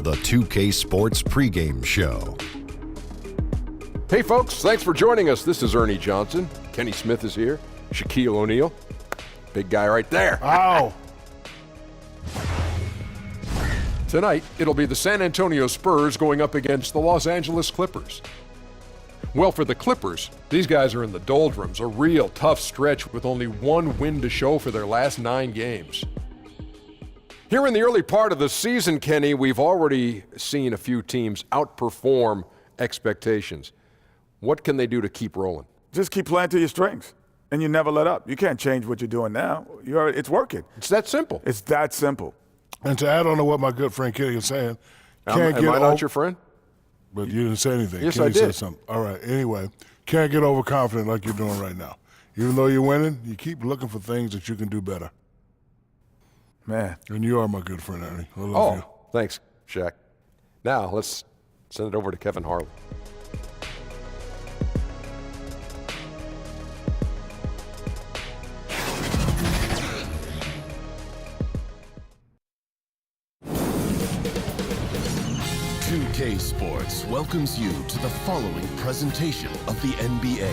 the 2K Sports pregame show. Hey folks, thanks for joining us. This is Ernie Johnson. Kenny Smith is here. Shaquille O'Neal. Big guy right there. Ow. Tonight, it'll be the San Antonio Spurs going up against the Los Angeles Clippers. Well, for the Clippers, these guys are in the doldrums, a real tough stretch with only one win to show for their last 9 games. Here in the early part of the season, Kenny, we've already seen a few teams outperform expectations. What can they do to keep rolling? Just keep playing to your strengths, and you never let up. You can't change what you're doing now. It's working. It's that simple. It's that simple. And to add on to what my good friend Kenny is saying, Am I not your friend? But you didn't say anything. Yes, Kenny I did. said something. All right. Anyway, can't get overconfident like you're doing right now. Even though you're winning, you keep looking for things that you can do better. Man. And you are my good friend, Ernie. I love you. Thanks, Shaq. Now, let's send it over to Kevin Harlan. K Sports welcomes you to the following presentation of the NBA.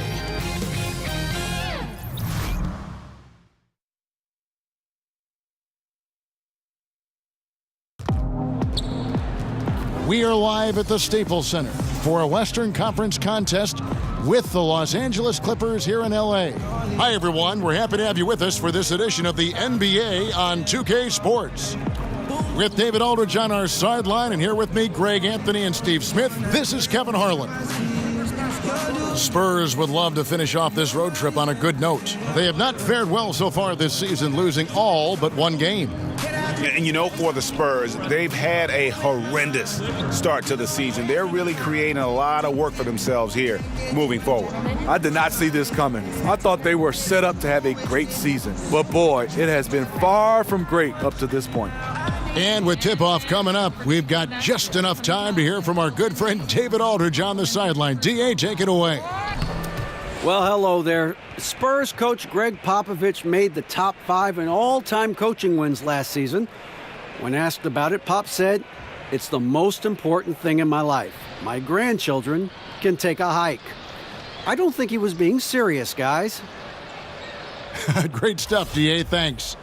We are live at the Staples Center for a Western Conference contest with the Los Angeles Clippers here in LA. Hi everyone, we're happy to have you with us for this edition of the NBA on 2K Sports. With David Aldridge on our sideline, and here with me, Greg Anthony and Steve Smith, this is Kevin Harlan. Spurs would love to finish off this road trip on a good note. They have not fared well so far this season, losing all but one game. And you know, for the Spurs, they've had a horrendous start to the season. They're really creating a lot of work for themselves here moving forward. I did not see this coming. I thought they were set up to have a great season. But boy, it has been far from great up to this point. And with tip-off coming up, we've got just enough time to hear from our good friend David Aldridge on the sideline. D.A., take it away. Well, hello there. Spurs coach Greg Popovich made the top 5 in all-time coaching wins last season. When asked about it, Pop said, "It's the most important thing in my life. My grandchildren can take a hike." I don't think he was being serious, guys. Great stuff, D.A., thanks.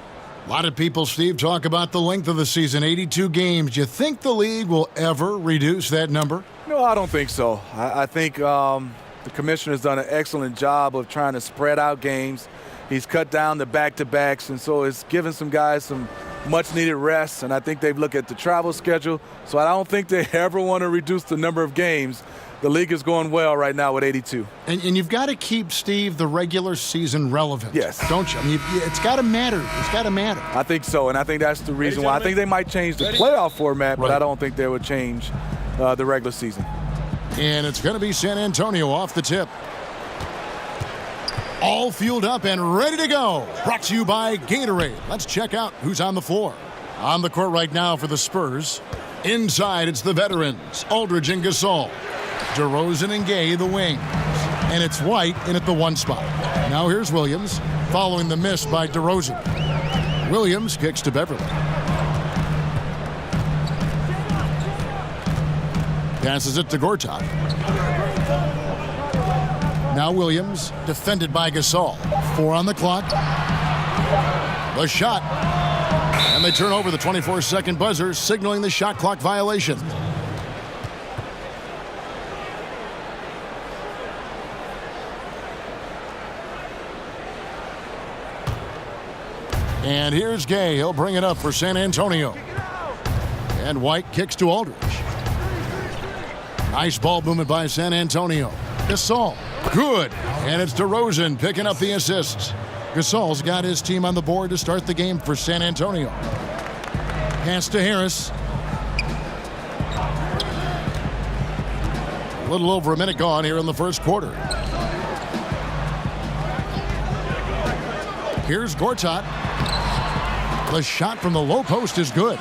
A lot of people, Steve, talk about the length of the season, 82 games. Do you think the league will ever reduce that number? No, I don't think so. I think the commissioner's done an excellent job of trying to spread out games. He's cut down the back-to-backs, and so it's given some guys some much-needed rest, and I think they've looked at the travel schedule, so I don't think they ever want to reduce the number of games. The league is going well right now with 82. And you've got to keep, Steve, the regular season relevant. Yes. Don't you? I mean, it's got to matter. It's got to matter. I think so, and I think that's the reason why. I think they might change the playoff format, but I don't think they would change the regular season. And it's going to be San Antonio off the tip. All fueled up and ready to go. Brought to you by Gatorade. Let's check out who's on the floor. On the court right now for the Spurs. Inside, it's the veterans, Aldridge and Gasol. DeRozan and Gay, the wings. And it's White in at the 1 spot. Now here's Williams, following the miss by DeRozan. Williams kicks to Beverly. Passes it to Gortat. Now Williams, defended by Gasol. 4 on the clock. The shot. And they turn over the 24-second buzzer, signaling the shot clock violation. And here's Gay. He'll bring it up for San Antonio. And White kicks to Aldridge. Nice ball movement by San Antonio. Gasol. Good. And it's DeRozan picking up the assists. Gasol's got his team on the board to start the game for San Antonio. Pass to Harris. A little over a minute gone here in the first quarter. Here's Gortat. The shot from the low post is good.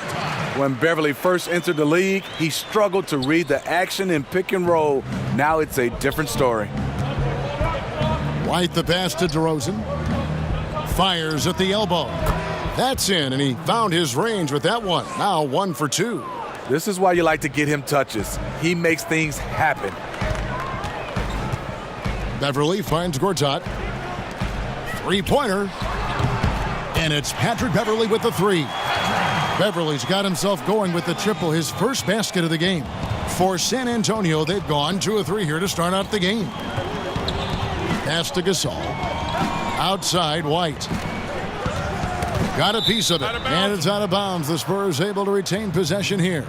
When Beverly first entered the league, he struggled to read the action in pick and roll. Now it's a different story. White the pass to DeRozan. Fires at the elbow. That's in, and he found his range with that one. Now 1 for 2. This is why you like to get him touches. He makes things happen. Beverly finds Gortat. Three-pointer. And it's Patrick Beverly with the three. Beverly's got himself going with the triple, his first basket of the game. For San Antonio, they've gone 2 of 3 here to start out the game. Pass to Gasol. Outside, White. Got a piece of it, and it's out of bounds. The Spurs able to retain possession here.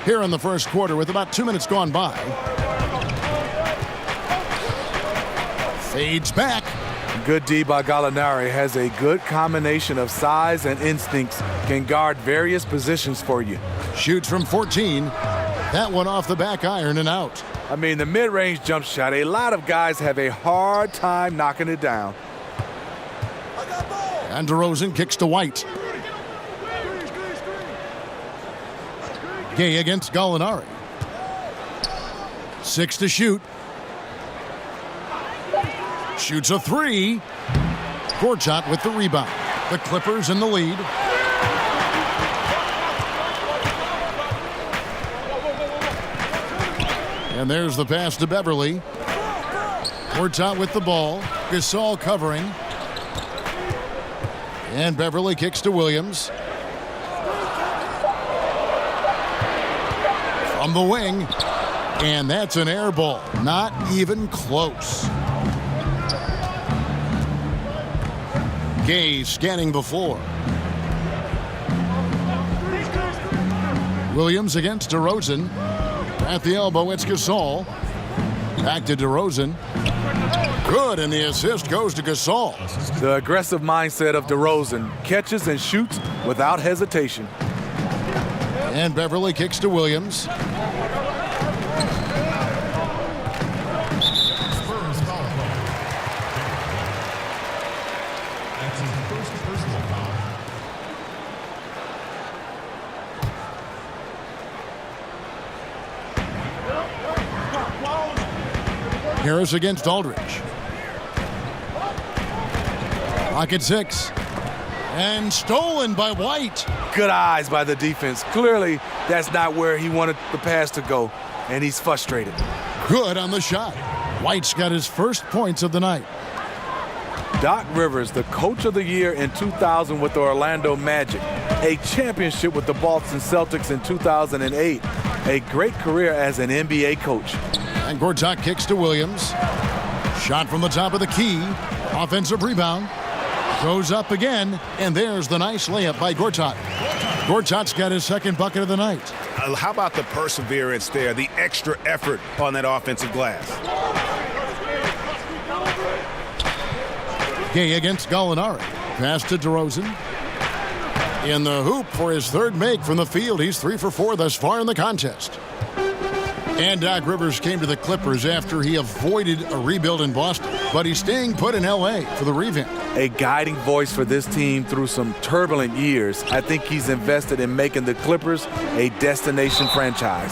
Here in the first quarter with about 2 minutes gone by. Fades back. Good D by Gallinari. Has a good combination of size and instincts. Can guard various positions for you. Shoots from 14. That one off the back iron and out. I mean, the mid-range jump shot, a lot of guys have a hard time knocking it down. And DeRozan kicks to White. Gay against Gallinari. 6 to shoot. Shoots a 3. Gortat with the rebound. The Clippers in the lead. And there's the pass to Beverly. Gortat with the ball. Gasol covering. And Beverly kicks to Williams. From the wing. And that's an air ball. Not even close. Gay scanning the floor. Williams against DeRozan. At the elbow, it's Gasol. Back to DeRozan. Good, and the assist goes to Gasol. The aggressive mindset of DeRozan. Catches and shoots without hesitation. And Beverly kicks to Williams. Harris against Aldridge. Pocket 6. And stolen by White. Good eyes by the defense. Clearly, that's not where he wanted the pass to go, and he's frustrated. Good on the shot. White's got his first points of the night. Doc Rivers, the coach of the year in 2000 with the Orlando Magic. A championship with the Boston Celtics in 2008. A great career as an NBA coach. And Gortat kicks to Williams. Shot from the top of the key. Offensive rebound. Goes up again. And there's the nice layup by Gortat. Gortat's got his second bucket of the night. How about the perseverance there, the extra effort on that offensive glass? Gay against Gallinari. Pass to DeRozan. In the hoop for his third make from the field. He's 3 for 4 thus far in the contest. And Doc Rivers came to the Clippers after he avoided a rebuild in Boston. But he's staying put in L.A. for the revamp. A guiding voice for this team through some turbulent years. I think he's invested in making the Clippers a destination franchise.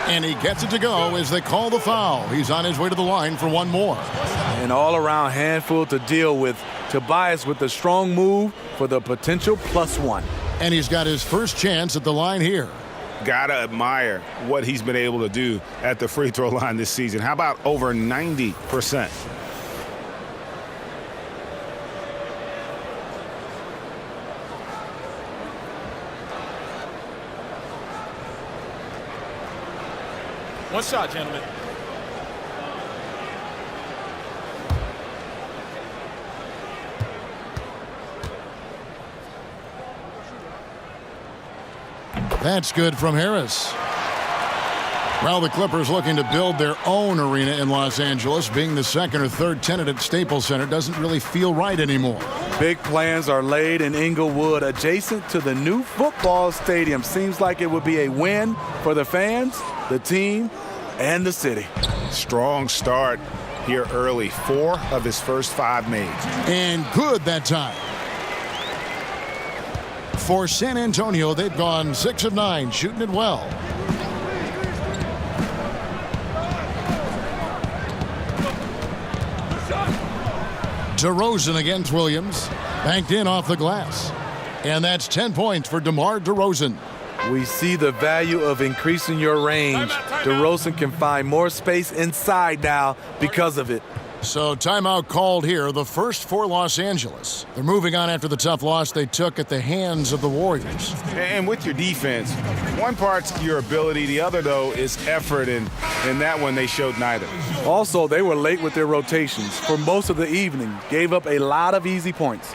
And he gets it to go as they call the foul. He's on his way to the line for one more. An all-around handful to deal with. Tobias with the strong move for the potential +1. And he's got his first chance at the line here. Gotta admire what he's been able to do at the free throw line this season. How about over 90%? One shot, gentlemen. That's good from Harris. Well, the Clippers looking to build their own arena in Los Angeles. Being the second or third tenant at Staples Center doesn't really feel right anymore. Big plans are laid in Inglewood, adjacent to the new football stadium. Seems like it would be a win for the fans, the team, and the city. Strong start here early. 4 of his first 5 made. And good that time. For San Antonio, they've gone 6 of 9, shooting it well. DeRozan against Williams. Banked in off the glass. And that's 10 points for DeMar DeRozan. We see the value of increasing your range. DeRozan can find more space inside now because of it. So timeout called here, the first for Los Angeles. They're moving on after the tough loss they took at the hands of the Warriors. And with your defense, one part's your ability, the other, though, is effort, and in that one they showed neither. Also, they were late with their rotations for most of the evening, gave up a lot of easy points.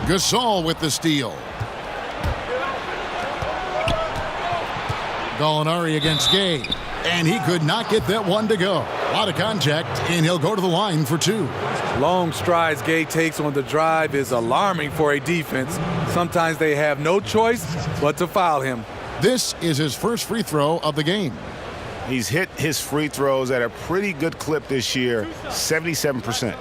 Gasol with the steal. Gallinari against Gay, and he could not get that one to go. A lot of contact, and he'll go to the line for two. Long strides Gay takes on the drive is alarming for a defense. Sometimes they have no choice but to foul him. This is his first free throw of the game. He's hit his free throws at a pretty good clip this year, 77%.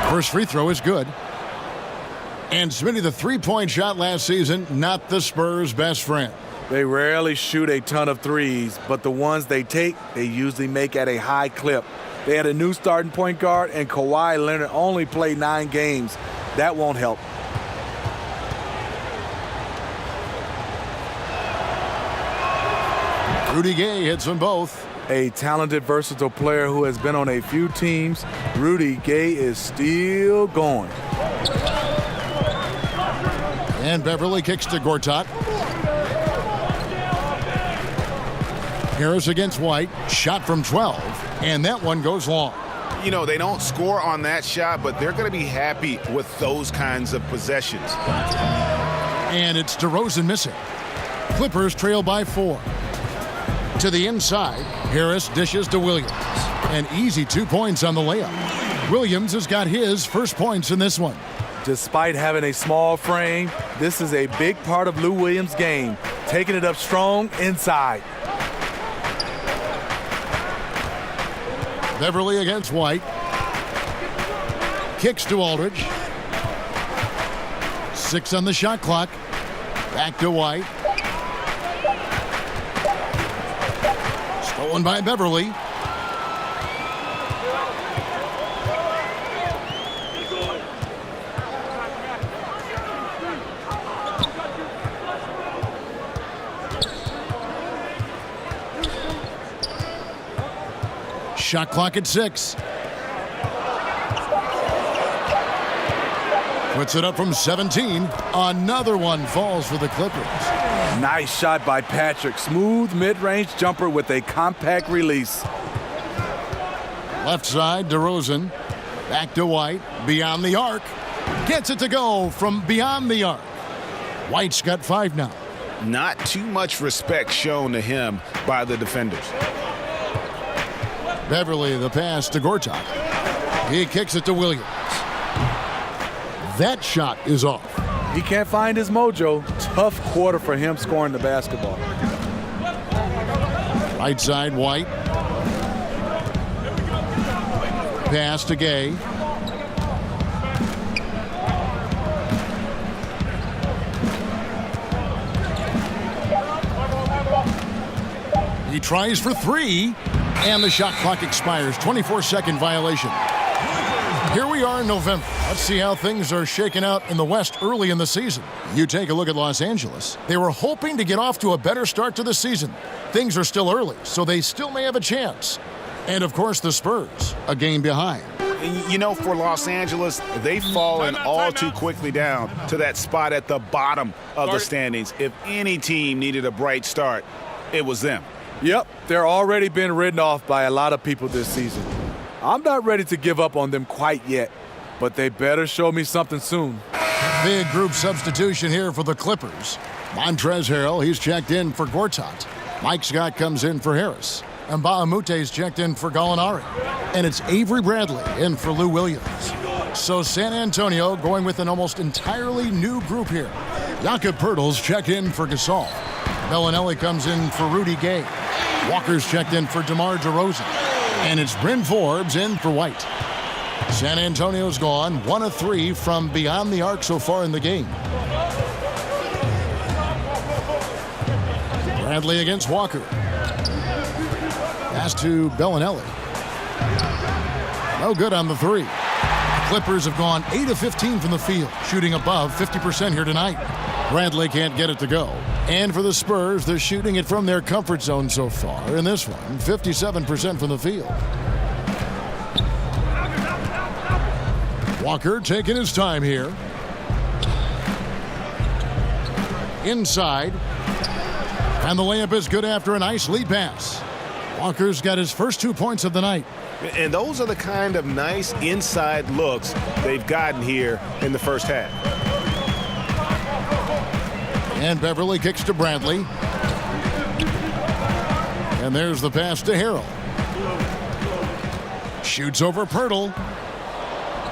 First free throw is good. And Smitty, the three-point shot last season, not the Spurs' best friend. They rarely shoot a ton of threes, but the ones they take, they usually make at a high clip. They had a new starting point guard, and Kawhi Leonard only played 9 games. That won't help. Rudy Gay hits them both. A talented, versatile player who has been on a few teams. Rudy Gay is still going. And Beverly kicks to Gortat. Harris against White. Shot from 12. And that one goes long. You know, they don't score on that shot, but they're going to be happy with those kinds of possessions. And it's DeRozan missing. Clippers trail by 4. To the inside, Harris dishes to Williams. An easy 2 points on the layup. Williams has got his first points in this one. Despite having a small frame, this is a big part of Lou Williams' game, taking it up strong inside. Beverly against White. Kicks to Aldridge. 6 on the shot clock. Back to White. Stolen by Beverly. Shot clock at 6. Puts it up from 17. Another one falls for the Clippers. Nice shot by Patrick. Smooth mid-range jumper with a compact release. Left side, DeRozan. Back to White. Beyond the arc. Gets it to go from beyond the arc. White's got 5 now. Not too much respect shown to him by the defenders. Beverly, the pass to Gortat. He kicks it to Williams. That shot is off. He can't find his mojo. Tough quarter for him scoring the basketball. Right side, White. Pass to Gay. He tries for 3, and the shot clock expires. 24-second violation. Here we are in November. Let's see how things are shaking out in the West early in the season. You take a look at Los Angeles. They were hoping to get off to a better start to the season. Things are still early, so they still may have a chance. And, of course, the Spurs, a game behind. You know, for Los Angeles, they've fallen all too quickly down to that spot at the bottom of the standings. If any team needed a bright start, it was them. Yep, they're already been written off by a lot of people this season. I'm not ready to give up on them quite yet, but they better show me something soon. Big group substitution here for the Clippers. Montrezl Harrell, he's checked in for Gortat. Mike Scott comes in for Harris. And Baamute's checked in for Gallinari. And it's Avery Bradley in for Lou Williams. So San Antonio going with an almost entirely new group here. Jakob Poeltl's checked in for Gasol. Bellinelli comes in for Rudy Gay. Walker's checked in for DeMar DeRozan. And it's Bryn Forbes in for White. San Antonio's gone 1 of 3 from beyond the arc so far in the game. Bradley against Walker. Pass to Bellinelli. No good on the 3. The Clippers have gone 8 of 15 from the field, shooting above 50% here tonight. Bradley can't get it to go. And for the Spurs, they're shooting it from their comfort zone so far. In this one, 57% from the field. Walker taking his time here. Inside. And the layup is good after a nice lead pass. Walker's got his first 2 points of the night. And those are the kind of nice inside looks they've gotten here in the first half. And Beverly kicks to Bradley. And there's the pass to Harrell. Shoots over Pirtle.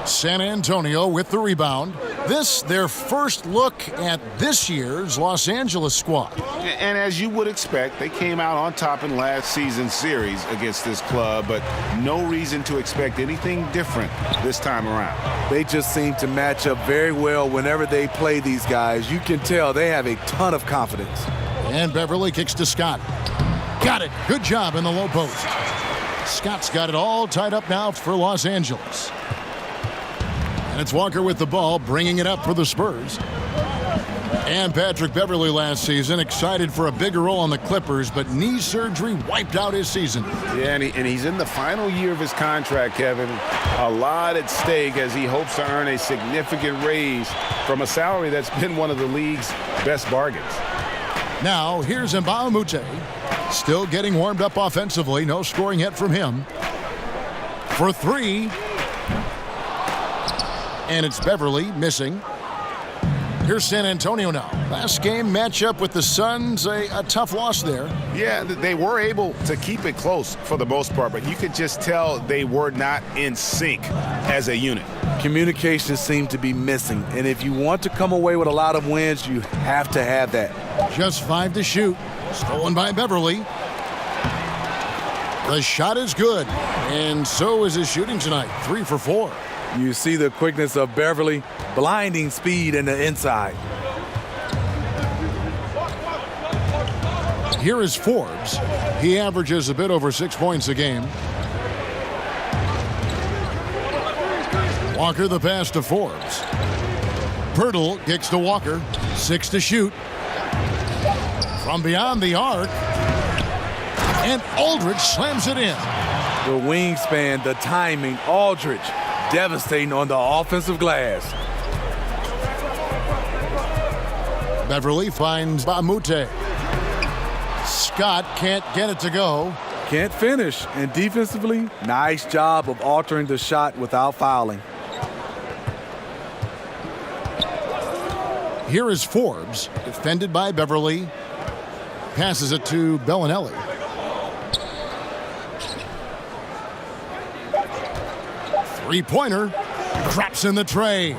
San Antonio with the rebound. This, their first look at this year's Los Angeles squad. And as you would expect, they came out on top in last season's series against this club, but no reason to expect anything different this time around. They just seem to match up very well whenever they play these guys. You can tell they have a ton of confidence. And Beverly kicks to Scott. Got it. Good job in the low post. Scott's got it all tied up now for Los Angeles. And it's Walker with the ball, bringing it up for the Spurs. And Patrick Beverly last season excited for a bigger role on the Clippers, but knee surgery wiped out his season. Yeah, and he's in the final year of his contract, Kevin. A lot at stake as he hopes to earn a significant raise from a salary that's been one of the league's best bargains. Now, here's Mbah a Moute. Still getting warmed up offensively. No scoring yet from him. For 3. And it's Beverly missing. Here's San Antonio now. Last game matchup with the Suns, a tough loss there. Yeah, they were able to keep it close for the most part, but you could just tell they were not in sync as a unit. Communication seemed to be missing, and if you want to come away with a lot of wins, you have to have that. Just 5 to shoot. Stolen by Beverly. The shot is good, and so is his shooting tonight. 3 for 4. You see the quickness of Beverly, blinding speed in the inside. Here is Forbes. He averages a bit over 6 points a game. Walker the pass to Forbes. Pirtle kicks to Walker. 6 to shoot. From beyond the arc. And Aldridge slams it in. The wingspan, the timing, Aldridge. Devastating on the offensive glass. Beverly finds Mbah a Moute. Scott can't get it to go. Can't finish. And defensively, nice job of altering the shot without fouling. Here is Forbes, defended by Beverly. Passes it to Bellinelli. Three-pointer, drops in the tray.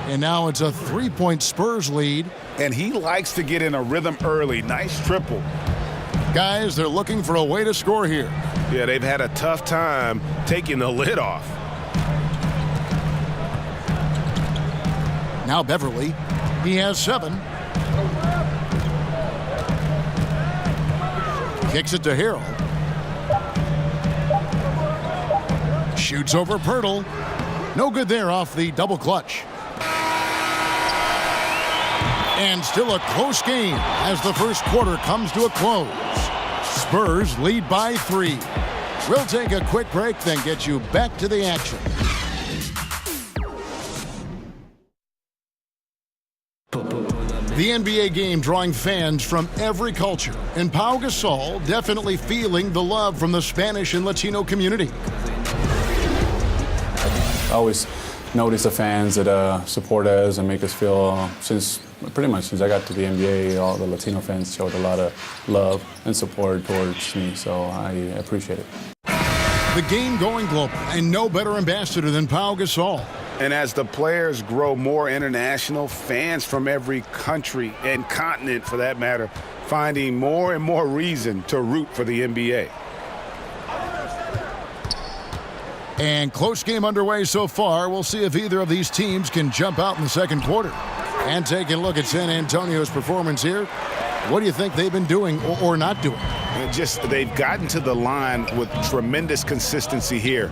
And now it's a 3-point Spurs lead. And he likes to get in a rhythm early. Nice triple. Guys, they're looking for a way to score here. Yeah, they've had a tough time taking the lid off. Now Beverly, he has 7. Kicks it to Harrell. Shoots over Pirtle. No good there off the double clutch. And still a close game as the first quarter comes to a close. Spurs lead by 3. We'll take a quick break, then get you back to the action. The NBA game drawing fans from every culture, and Pau Gasol definitely feeling the love from the Spanish and Latino community. I always notice the fans that support us and make us feel, pretty much since I got to the NBA, all the Latino fans showed a lot of love and support towards me, so I appreciate it. The game going global, and no better ambassador than Pau Gasol. And as the players grow more international, fans from every country and continent, for that matter, finding more and more reason to root for the NBA. And close game underway so far. We'll see if either of these teams can jump out in the second quarter. And taking a look at San Antonio's performance here, what do you think they've been doing or not doing? They've gotten to the line with tremendous consistency here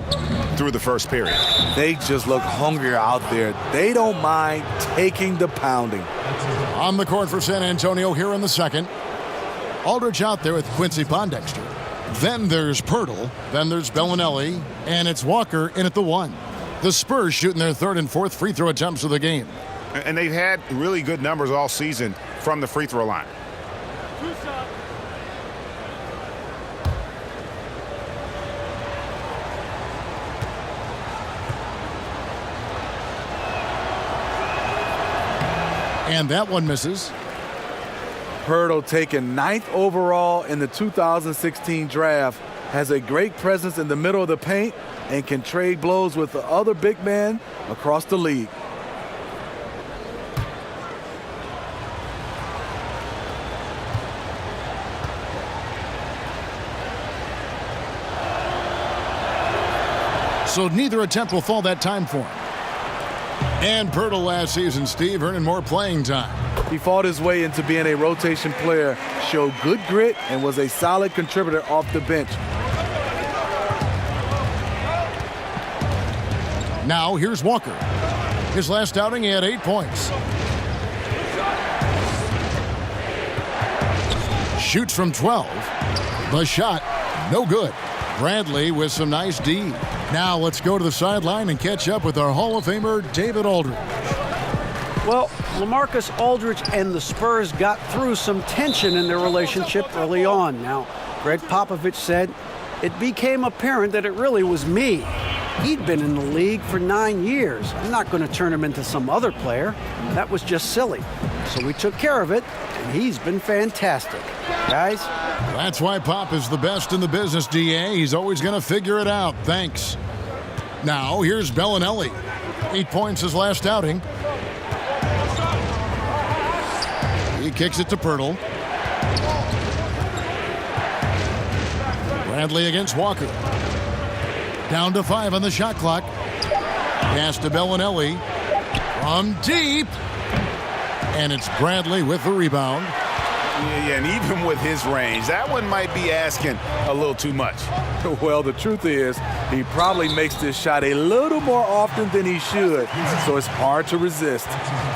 through the first period. They just look hungrier out there. They don't mind taking the pounding. On the court for San Antonio here in the second. Aldridge out there with Quincy Pondexter. Then there's Pirtle. Then there's Bellinelli. And it's Walker in at the 1. The Spurs shooting their third and fourth free throw attempts of the game. And they've had really good numbers all season from the free throw line. And that one misses. Pirtle, taken 9th overall in the 2016 draft, has a great presence in the middle of the paint and can trade blows with the other big men across the league. So neither attempt will fall that time for him. And Pirtle last season, Steve, earning more playing time. He fought his way into being a rotation player, showed good grit, and was a solid contributor off the bench. Now here's Walker. His last outing, he had 8 points. Shoots from 12. The shot, no good. Bradley with some nice D. Now let's go to the sideline and catch up with our Hall of Famer, David Aldridge. Well, LaMarcus Aldridge and the Spurs got through some tension in their relationship early on. Now, Greg Popovich said it became apparent that it really was me. He'd been in the league for 9 years. I'm not going to turn him into some other player. That was just silly. So we took care of it, and he's been fantastic. Guys? That's why Pop is the best in the business, DA. He's always going to figure it out. Thanks. Now, here's Bellinelli. 8 points his last outing. He kicks it to Pirtle. Bradley against Walker. Down to 5 on the shot clock. Pass to Bellinelli. From deep. And it's Bradley with the rebound. Yeah, and even with his range, that one might be asking a little too much. Well, the truth is, he probably makes this shot a little more often than he should, so it's hard to resist.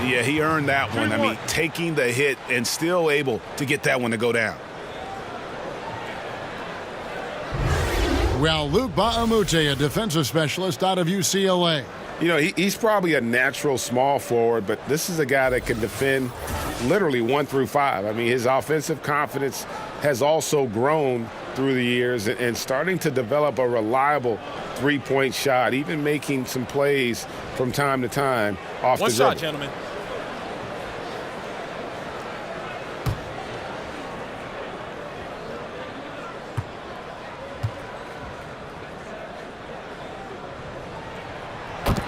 Yeah, he earned that one. I mean, taking the hit and still able to get that one to go down. Well, Luke Baamute, a defensive specialist out of UCLA. You know, he's probably a natural small forward, but this is a guy that can defend literally 1 through 5. I mean, his offensive confidence has also grown through the years and starting to develop a reliable three-point shot, even making some plays from time to time off the dribble. One shot, gentlemen.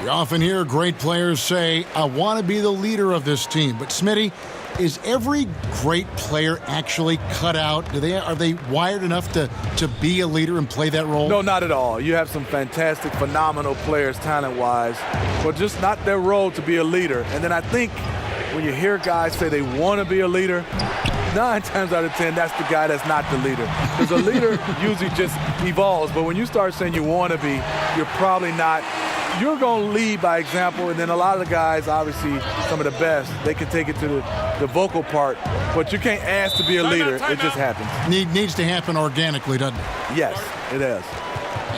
You often hear great players say, I want to be the leader of this team. But, Smitty, is every great player actually cut out? Are they wired enough to be a leader and play that role? No, not at all. You have some fantastic, phenomenal players talent-wise, but just not their role to be a leader. And then I think when you hear guys say they want to be a leader, 9 times out of 10, that's the guy that's not the leader. Because a leader usually just evolves. But when you start saying you want to be, you're probably not. You're going to lead by example, and then a lot of the guys, obviously, some of the best, they can take it to the vocal part, but you can't ask to be a leader. It just happens. Needs to happen organically, doesn't it? Yes, it does.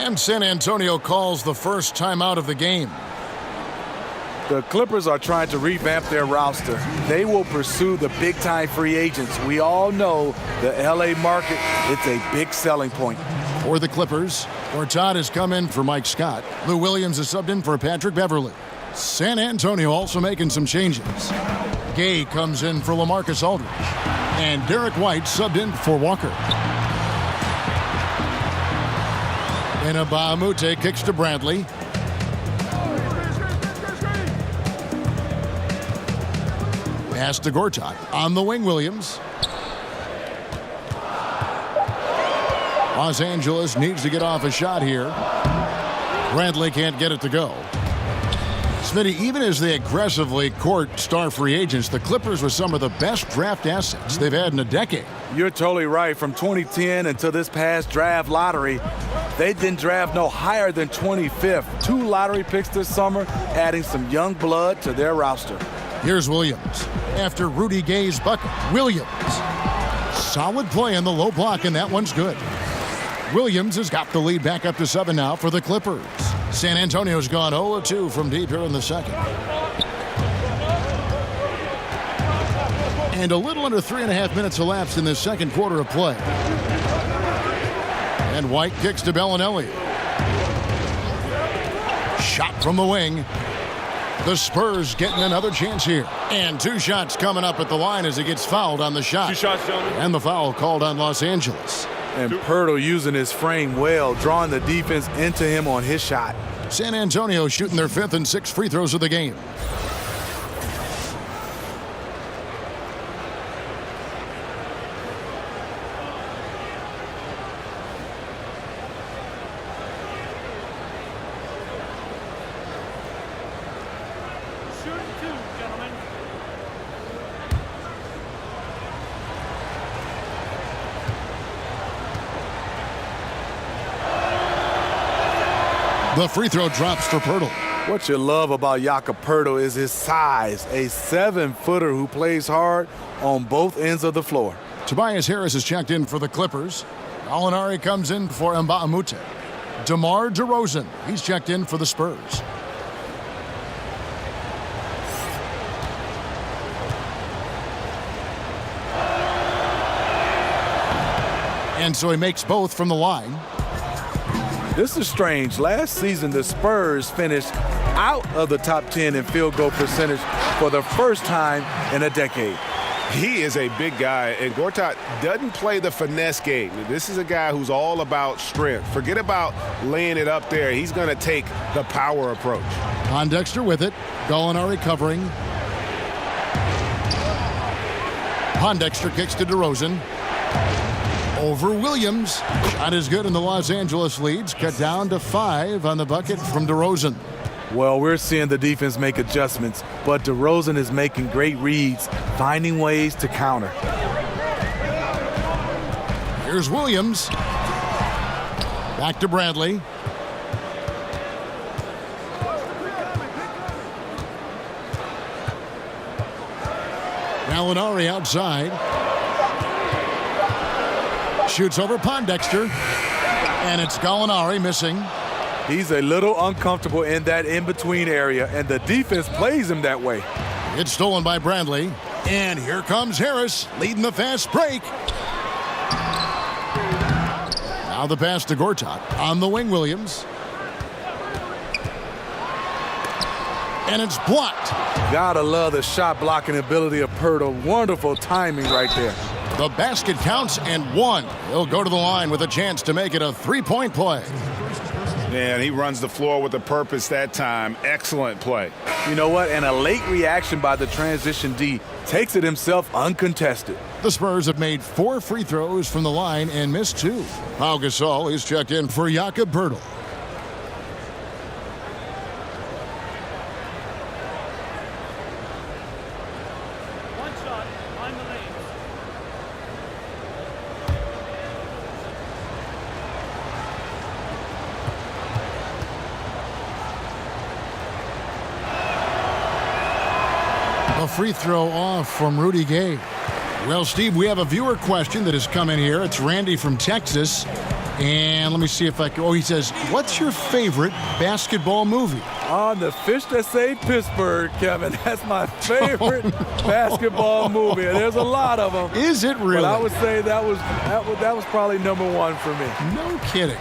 And San Antonio calls the first timeout of the game. The Clippers are trying to revamp their roster. They will pursue the big-time free agents. We all know the L.A. market, it's a big selling point. For the Clippers, Todd has come in for Mike Scott. Lou Williams is subbed in for Patrick Beverly. San Antonio also making some changes. Gay comes in for LaMarcus Aldridge. And Derek White subbed in for Walker. And Baamute kicks to Bradley. Pass to Gortat. On the wing, Williams. Los Angeles needs to get off a shot here. Bradley can't get it to go. Smitty, even as they aggressively court star free agents, the Clippers were some of the best draft assets they've had in a decade. You're totally right. From 2010 until this past draft lottery, they didn't draft no higher than 25th. 2 lottery picks this summer, adding some young blood to their roster. Here's Williams. After Rudy Gay's bucket, Williams. Solid play in the low block, and that one's good. Williams has got the lead back up to 7 now for the Clippers. San Antonio's gone 0-2 from deep here in the second. And a little under 3.5 minutes elapsed in the second quarter of play. And White kicks to Bellinelli. Shot from the wing. The Spurs getting another chance here. And 2 shots coming up at the line as he gets fouled on the shot. 2 shots, gentlemen. And the foul called on Los Angeles. And Pirtle using his frame well, drawing the defense into him on his shot. San Antonio shooting their 5th and 6th free throws of the game. The free throw drops for Pirtle. What you love about Jakob Pirtle is his size, a 7-footer who plays hard on both ends of the floor. Tobias Harris is checked in for the Clippers. Gallinari comes in for Mbamute. DeMar DeRozan, he's checked in for the Spurs. And so he makes both from the line. This is strange. Last season, the Spurs finished out of the top 10 in field goal percentage for the first time in a decade. He is a big guy, and Gortat doesn't play the finesse game. This is a guy who's all about strength. Forget about laying it up there. He's going to take the power approach. Pondexter with it. Gallinari covering. Pondexter kicks to DeRozan. Over Williams. Shot is good, and the Los Angeles leads cut down to 5 on the bucket from DeRozan. Well, we're seeing the defense make adjustments, but DeRozan is making great reads, finding ways to counter. Here's Williams. Back to Bradley. Gallinari outside. Shoots over Pondexter. And it's Gallinari missing. He's a little uncomfortable in that in-between area, and the defense plays him that way. It's stolen by Bradley. And here comes Harris, leading the fast break. Now the pass to Gortat. On the wing, Williams. And it's blocked. Gotta love the shot blocking ability of Pirtle. Wonderful timing right there. The basket counts and 1. He'll go to the line with a chance to make it a 3-point play. Man, he runs the floor with a purpose that time. Excellent play. You know what? And a late reaction by the transition D takes it himself uncontested. The Spurs have made 4 free throws from the line and missed 2. Pau Gasol is checked in for Jakob Pirtle. A free throw off from Rudy Gay. Well, Steve, we have a viewer question that has come in here. It's Randy from Texas. And let me see if I can. Oh, he says, what's your favorite basketball movie? On the Fish That Saved Pittsburgh, Kevin. That's my favorite basketball movie. And there's a lot of them. Is it really? But I would say that was probably number 1 for me. No kidding.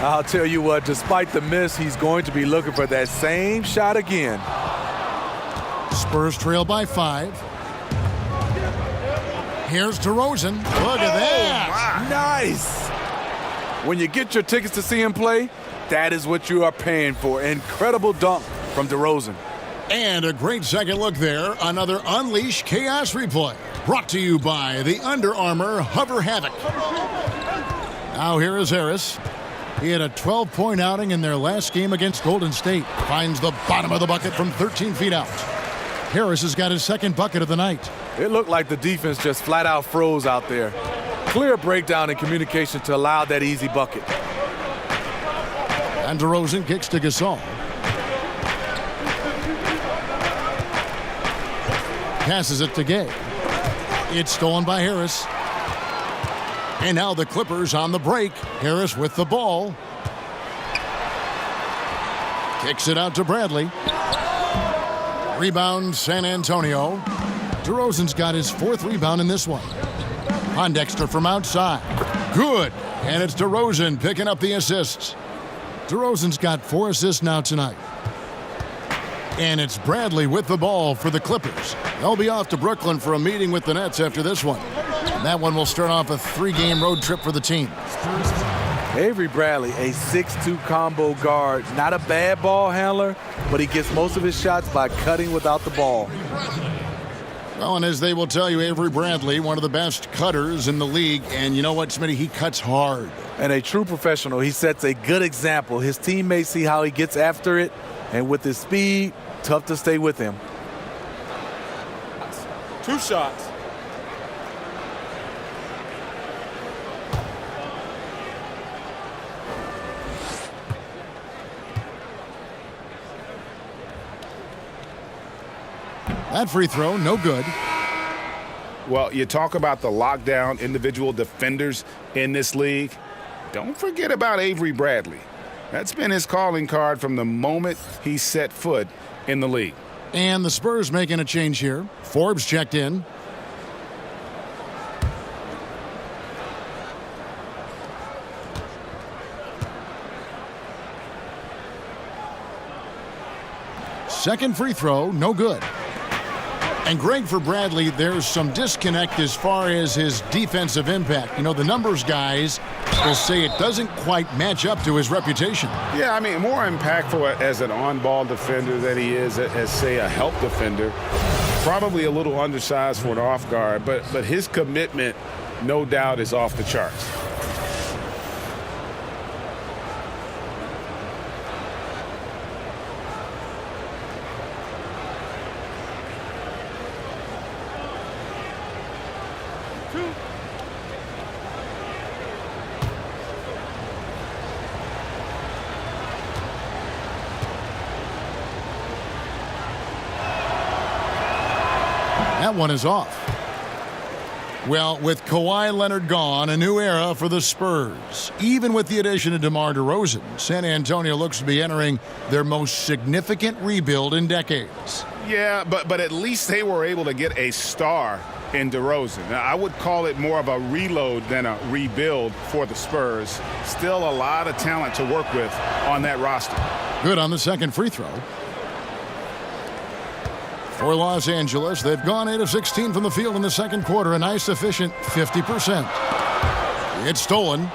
I'll tell you what, despite the miss, he's going to be looking for that same shot again. Spurs trail by 5. Here's DeRozan. Look at that. Nice. When you get your tickets to see him play, that is what you are paying for. Incredible dunk from DeRozan. And a great second look there. Another Unleash Chaos replay. Brought to you by the Under Armour Hover Havoc. Now here is Harris. He had a 12-point outing in their last game against Golden State. Finds the bottom of the bucket from 13 feet out. Harris has got his second bucket of the night. It looked like the defense just flat out froze out there. Clear breakdown in communication to allow that easy bucket. And DeRozan kicks to Gasol. Passes it to Gay. It's stolen by Harris. And now the Clippers on the break. Harris with the ball. Kicks it out to Bradley. Rebound San Antonio. DeRozan's got his fourth rebound in this one. Pondexter from outside. Good. And it's DeRozan picking up the assists. DeRozan's got 4 assists now tonight. And it's Bradley with the ball for the Clippers. They'll be off to Brooklyn for a meeting with the Nets after this one. And that one will start off a 3-game road trip for the team. Avery Bradley, a 6'2" combo guard. Not a bad ball handler, but he gets most of his shots by cutting without the ball. Well, and as they will tell you, Avery Bradley, one of the best cutters in the league. And you know what, Smitty? He cuts hard. And a true professional. He sets a good example. His teammates see how he gets after it. And with his speed, tough to stay with him. 2 shots. That free throw, no good. Well, you talk about the lockdown individual defenders in this league. Don't forget about Avery Bradley. That's been his calling card from the moment he set foot in the league. And the Spurs making a change here. Forbes checked in. Second free throw, no good. And Greg, for Bradley, there's some disconnect as far as his defensive impact. You know, the numbers guys will say it doesn't quite match up to his reputation. Yeah, I mean, more impactful as an on-ball defender than he is as, say, a help defender. Probably a little undersized for an off guard, but his commitment, no doubt, is off the charts. That one is off. Well, with Kawhi Leonard gone, a new era for the Spurs. Even with the addition of DeMar DeRozan, San Antonio looks to be entering their most significant rebuild in decades. Yeah, but at least they were able to get a star in DeRozan. Now, I would call it more of a reload than a rebuild for the Spurs. Still a lot of talent to work with on that roster. Good on the second free throw. For Los Angeles, they've gone 8 of 16 from the field in the second quarter, a nice efficient 50%. It's stolen.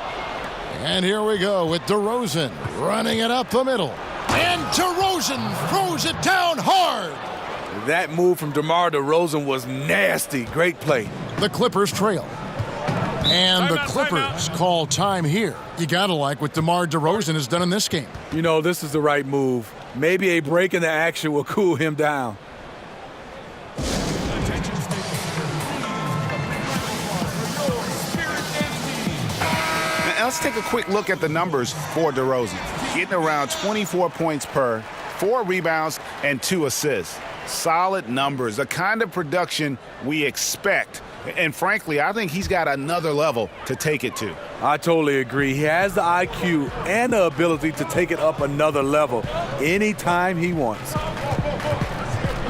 And here we go with DeRozan running it up the middle. And DeRozan throws it down hard. That move from DeMar DeRozan was nasty. Great play. The Clippers trail. And the Clippers call time here. You gotta like what DeMar DeRozan has done in this game. You know, this is the right move. Maybe a break in the action will cool him down. Let's take a quick look at the numbers for DeRozan. Getting around 24 points per, 4 rebounds, and 2 assists. Solid numbers, the kind of production we expect. And frankly, I think he's got another level to take it to. I totally agree. He has the IQ and the ability to take it up another level anytime he wants.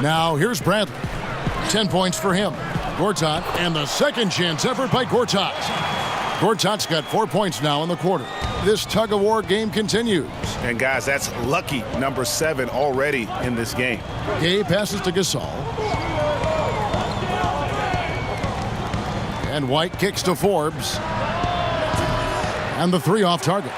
Now, here's Bradley. 10 points for him. Gortat, and the second chance effort by Gortat. Gortat's got 4 points now in the quarter. This tug-of-war game continues. And guys, that's lucky number 7 already in this game. Gay passes to Gasol. And White kicks to Forbes. And the 3 off target.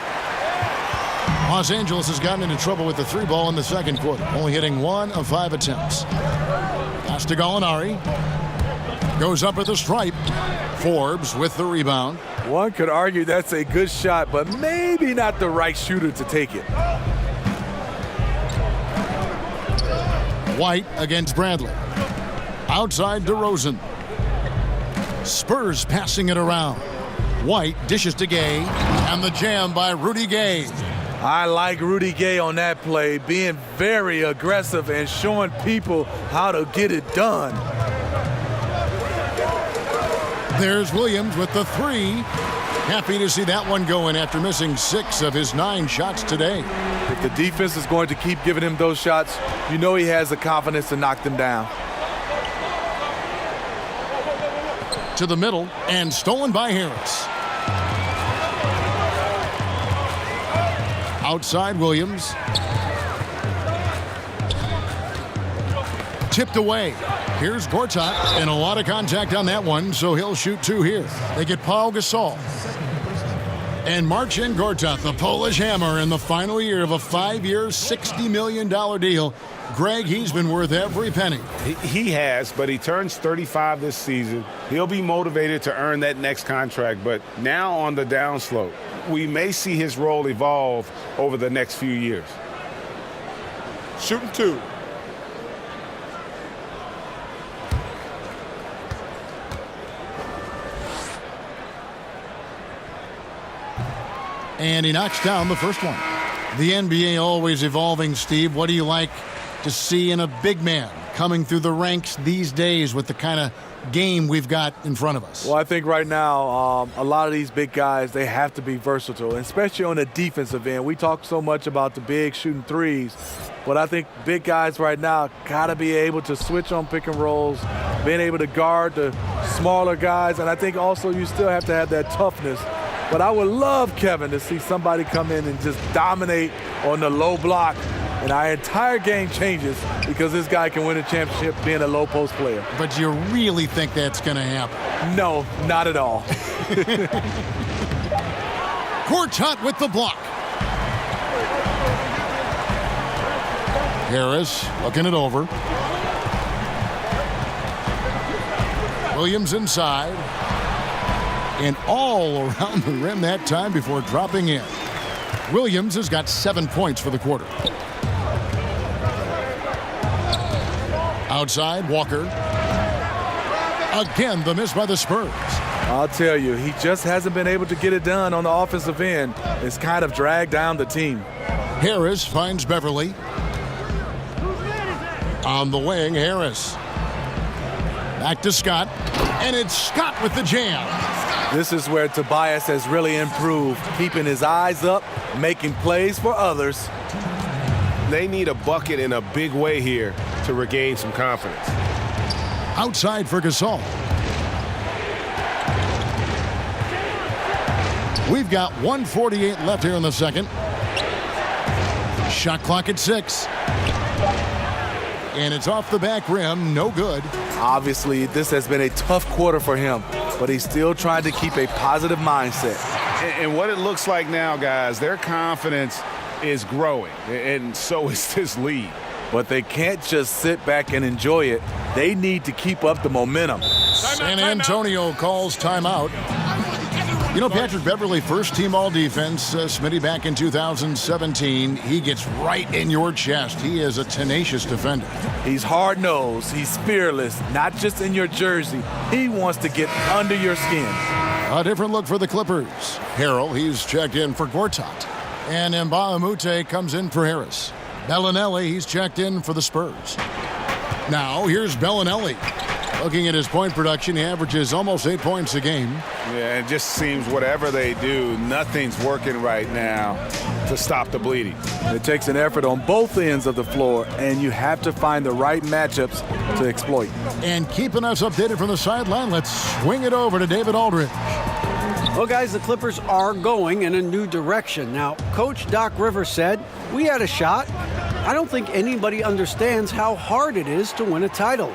Los Angeles has gotten into trouble with the 3 ball in the second quarter, only hitting 1 of 5 attempts. Pass to Gallinari. Goes up at the stripe. Forbes with the rebound. One could argue that's a good shot, but maybe not the right shooter to take it. White against Bradley. Outside DeRozan. Spurs passing it around. White dishes to Gay, and the jam by Rudy Gay. I like Rudy Gay on that play, being very aggressive and showing people how to get it done. There's Williams with the three. Happy to see that one going after missing 6 of his 9 shots today. If the defense is going to keep giving him those shots, you know he has the confidence to knock them down. To the middle, and stolen by Harris. Outside Williams. Tipped away. Here's Gortat, and a lot of contact on that one, so he'll shoot 2 here. They get Paul Gasol. And Marcin Gortat, the Polish hammer, in the final year of a 5-year, $60 million deal. Greg, he's been worth every penny. He has, but he turns 35 this season. He'll be motivated to earn that next contract, but now on the downslope. We may see his role evolve over the next few years. Shooting 2. And he knocks down the first one. The NBA always evolving, Steve. What do you like to see in a big man coming through the ranks these days with the kind of game we've got in front of us? Well, I think right now a lot of these big guys, they have to be versatile, especially on the defensive end. We talk so much about the big shooting threes, but I think big guys right now got to be able to switch on pick and rolls, being able to guard the smaller guys, and I think also you still have to have that toughness. But I would love, Kevin, to see somebody come in and just dominate on the low block, and our entire game changes because this guy can win a championship being a low post player. But you really think that's going to happen? No, not at all. Gortat with the block. Harris looking it over. Williams inside. And all around the rim that time before dropping in. Williams has got 7 points for the quarter. Outside, Walker. Again, the miss by the Spurs. I'll tell you, he just hasn't been able to get it done on the offensive end. It's kind of dragged down the team. Harris finds Beverly. On the wing, Harris. Back to Scott. And it's Scott with the jam. This is where Tobias has really improved, keeping his eyes up, making plays for others. They need a bucket in a big way here to regain some confidence. Outside for Gasol. We've got 1:48 left here in the second. Shot clock at 6. And it's off the back rim, no good. Obviously, this has been a tough quarter for him, but he's still trying to keep a positive mindset. And what it looks like now, guys, their confidence is growing, and so is this lead. But they can't just sit back and enjoy it. They need to keep up the momentum. San Antonio calls timeout. You know, Patrick Beverly, first team all-defense, Smitty, back in 2017. He gets right in your chest. He is a tenacious defender. He's hard-nosed. He's fearless, not just in your jersey. He wants to get under your skin. A different look for the Clippers. Harrell, he's checked in for Gortat. And Mbamute comes in for Harris. Bellinelli, he's checked in for the Spurs. Now, here's Bellinelli. Looking at his point production, he averages almost 8 points a game. Yeah, it just seems whatever they do, nothing's working right now to stop the bleeding. It takes an effort on both ends of the floor, and you have to find the right matchups to exploit. And keeping us updated from the sideline, let's swing it over to David Aldridge. Well, guys, the Clippers are going in a new direction. Now, Coach Doc Rivers said, we had a shot. I don't think anybody understands how hard it is to win a title.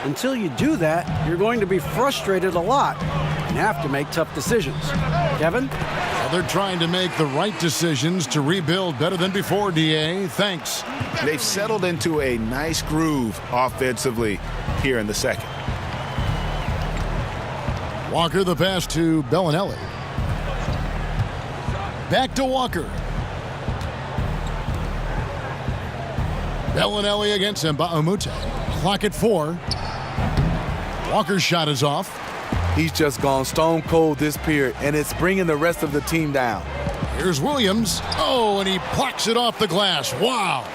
Until you do that, you're going to be frustrated a lot and have to make tough decisions. Kevin? Well, they're trying to make the right decisions to rebuild better than before, DA. Thanks. They've settled into a nice groove offensively here in the second. Walker, the pass to Bellinelli. Back to Walker. Bellinelli against Mba'amute. Clock at 4. Walker's shot is off. He's just gone stone cold this period, and it's bringing the rest of the team down. Here's Williams. Oh, and he plucks it off the glass. Wow.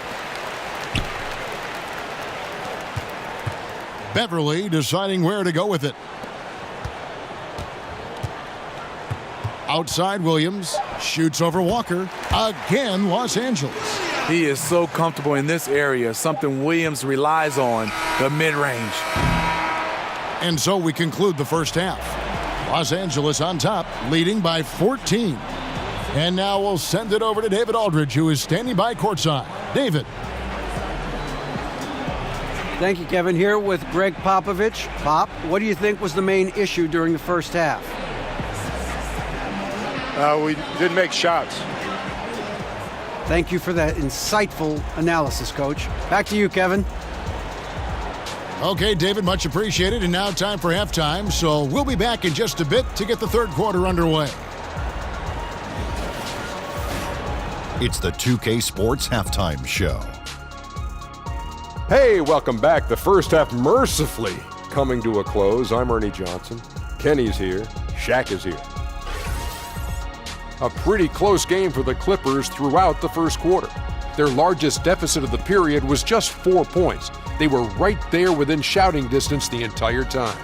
Beverly deciding where to go with it. Outside Williams. Shoots over Walker. Again, Los Angeles. He is so comfortable in this area, something Williams relies on, the mid-range. And so we conclude the first half. Los Angeles on top, leading by 14. And now we'll send it over to David Aldridge, who is standing by courtside. David. Thank you, Kevin. Here with Greg Popovich. Pop, what do you think was the main issue during the first half? We didn't make shots. Thank you for that insightful analysis, Coach. Back to you, Kevin. Okay, David, much appreciated. And now time for halftime. So we'll be back in just a bit to get the third quarter underway. It's the 2K Sports Halftime Show. Hey, welcome back. The first half mercifully coming to a close. I'm Ernie Johnson. Kenny's here. Shaq is here. A pretty close game for the Clippers throughout the first quarter. Their largest deficit of the period was just 4 points. They were right there within shouting distance the entire time.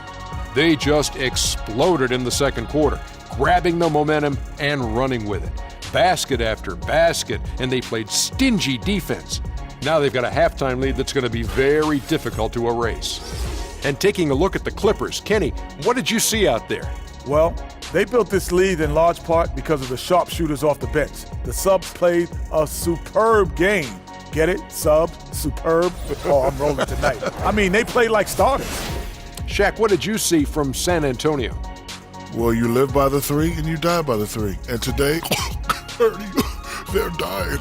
They just exploded in the second quarter, grabbing the momentum and running with it. Basket after basket, and they played stingy defense. Now they've got a halftime lead that's going to be very difficult to erase. And taking a look at the Clippers, Kenny, what did you see out there? Well, they built this lead in large part because of the sharpshooters off the bench. The subs played a superb game. Get it? Sub, superb. Oh, I'm rolling tonight. I mean, they played like starters. Shaq, what did you see from San Antonio? Well, you live by the 3 and you die by the 3. And today, they're dying.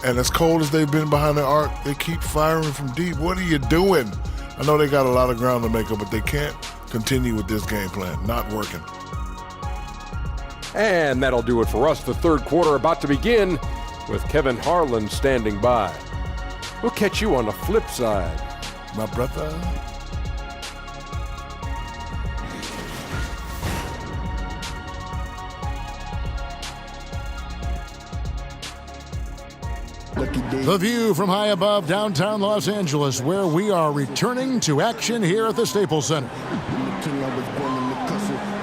And as cold as they've been behind the arc, they keep firing from deep. What are you doing? I know they got a lot of ground to make up, but they can't continue with this game plan. Not working. And that'll do it for us. The third quarter about to begin with Kevin Harlan standing by. We'll catch you on the flip side, my brother. The view from high above downtown Los Angeles, where we are returning to action here at the Staples Center.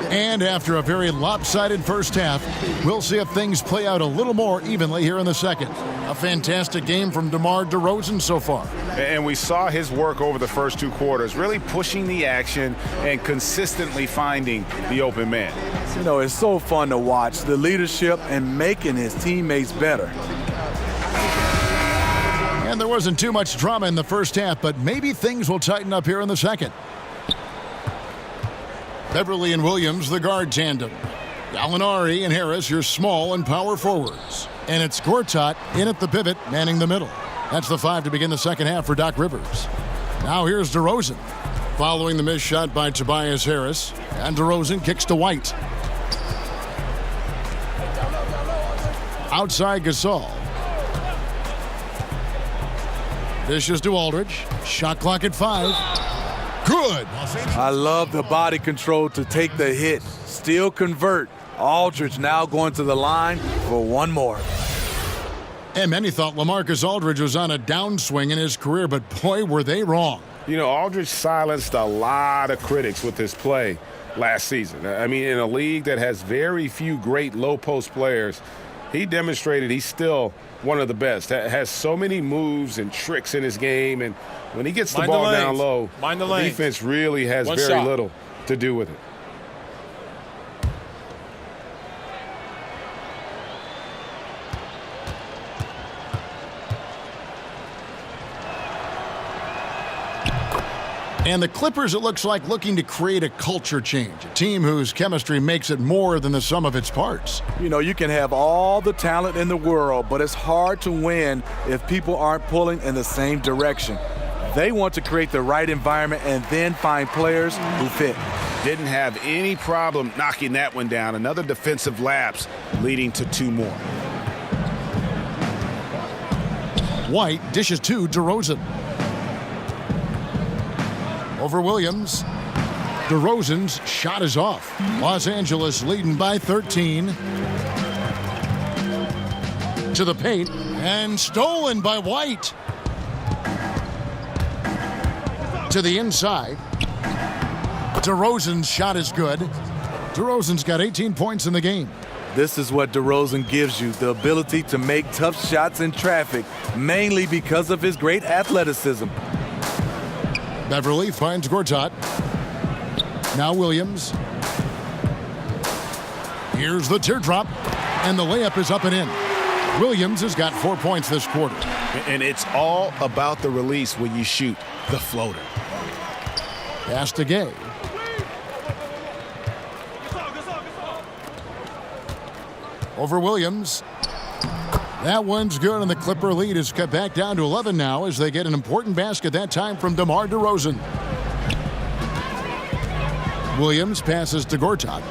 And after a very lopsided first half, we'll see if things play out a little more evenly here in the second. A fantastic game from DeMar DeRozan so far. And we saw his work over the first 2 quarters, really pushing the action and consistently finding the open man. You know, it's so fun to watch the leadership and making his teammates better. And there wasn't too much drama in the first half, but maybe things will tighten up here in the second. Beverly and Williams, the guard tandem. Gallinari and Harris, your small and power forwards. And it's Gortat in at the pivot, manning the middle. That's the 5 to begin the second half for Doc Rivers. Now here's DeRozan. Following the missed shot by Tobias Harris. And DeRozan kicks to White. Outside Gasol. Dishes to Aldridge. Shot clock at 5. Good. I love the body control to take the hit, still convert. Aldridge now going to the line for one more. And many thought LaMarcus Aldridge was on a downswing in his career, but boy, were they wrong. You know, Aldridge silenced a lot of critics with his play last season. I mean, in a league that has very few great low-post players, he demonstrated he's still one of the best. Has so many moves and tricks in his game, and when he gets the ball down low, the defense really has very little to do with it. And the Clippers, it looks like, looking to create a culture change, a team whose chemistry makes it more than the sum of its parts. You know, you can have all the talent in the world, but it's hard to win if people aren't pulling in the same direction. They want to create the right environment and then find players who fit. Didn't have any problem knocking that one down. Another defensive lapse leading to 2 more. White dishes to DeRozan. Over Williams. DeRozan's shot is off. Los Angeles leading by 13. To the paint and stolen by White. To the inside. DeRozan's shot is good. DeRozan's got 18 points in the game. This is what DeRozan gives you, the ability to make tough shots in traffic, mainly because of his great athleticism. Beverly finds Gortat. Now Williams. Here's the teardrop, and the layup is up and in. Williams has got 4 points this quarter. And it's all about the release when you shoot the floater. Pass to Gay. Over Williams. That one's good, and the Clipper lead is cut back down to 11 now as they get an important basket that time from DeMar DeRozan. Williams passes to Gortat.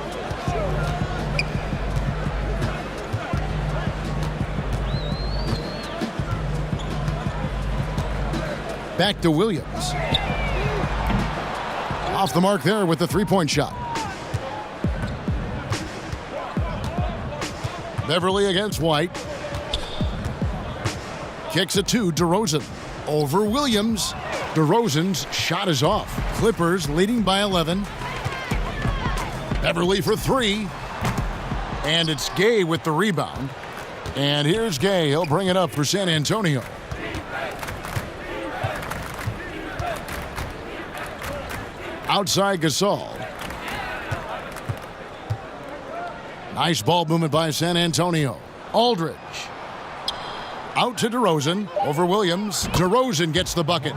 Back to Williams. Off the mark there with the three-point shot. Beverly against White. Kicks it to DeRozan. Over Williams. DeRozan's shot is off. Clippers leading by 11. Beverly for 3. And it's Gay with the rebound. And here's Gay. He'll bring it up for San Antonio. Outside Gasol. Nice ball movement by San Antonio. Aldridge. Out to DeRozan. Over Williams. DeRozan gets the bucket.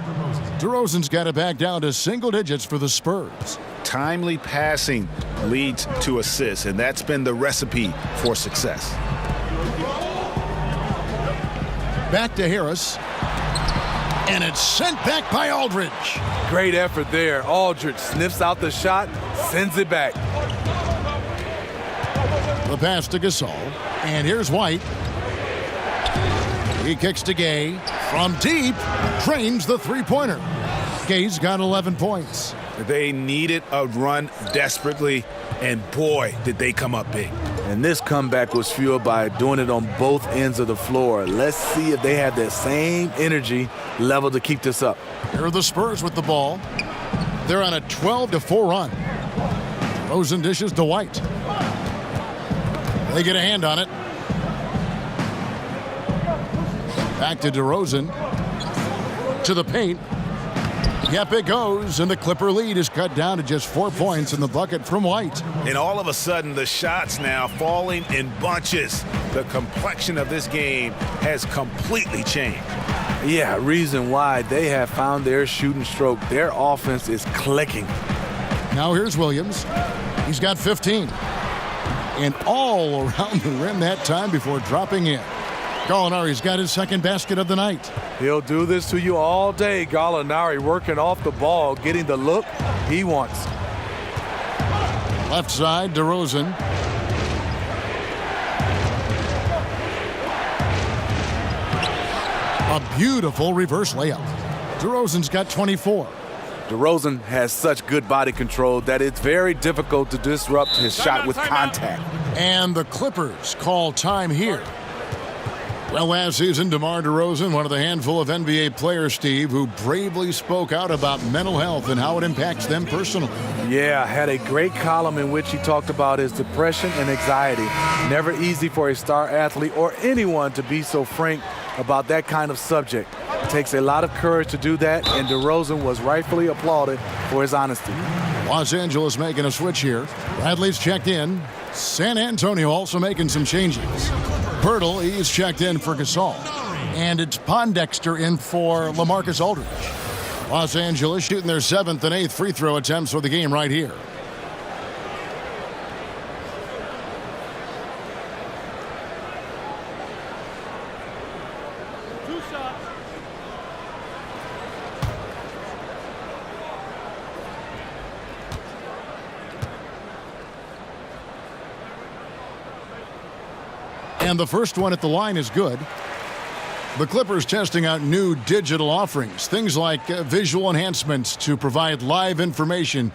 DeRozan's got it back down to single digits for the Spurs. Timely passing leads to assists, and that's been the recipe for success. Back to Harris. And it's sent back by Aldridge. Great effort there. Aldridge sniffs out the shot, sends it back. The pass to Gasol. And here's White. He kicks to Gay. From deep, drains the three-pointer. Gay's got 11 points. They needed a run desperately, and boy, did they come up big. And this comeback was fueled by doing it on both ends of the floor. Let's see if they have that same energy level to keep this up. Here are the Spurs with the ball. They're on a 12-4 run. DeRozan dishes to White. They get a hand on it. Back to DeRozan. To the paint. Yep, it goes, and the Clipper lead is cut down to just 4 points in the bucket from White. And all of a sudden, the shots now falling in bunches. The complexion of this game has completely changed. Yeah, reason why they have found their shooting stroke. Their offense is clicking. Now here's Williams. He's got 15. And all around the rim that time before dropping in. Gallinari's got his second basket of the night. He'll do this to you all day. Gallinari working off the ball, getting the look he wants. Left side, DeRozan. A beautiful reverse layup. DeRozan's got 24. DeRozan has such good body control that it's very difficult to disrupt his shot with contact. And the Clippers call time here. Well, last season, DeMar DeRozan, one of the handful of NBA players, Steve, who bravely spoke out about mental health and how it impacts them personally. Yeah, had a great column in which he talked about his depression and anxiety. Never easy for a star athlete or anyone to be so frank about that kind of subject. It takes a lot of courage to do that, and DeRozan was rightfully applauded for his honesty. Los Angeles making a switch here. Bradley's checked in. San Antonio also making some changes. Pirtle, he's checked in for Gasol. And it's Pondexter in for LaMarcus Aldridge. Los Angeles shooting their 7th and 8th free throw attempts for the game right here. And the first one at the line is good. The Clippers testing out new digital offerings, things like visual enhancements to provide live information,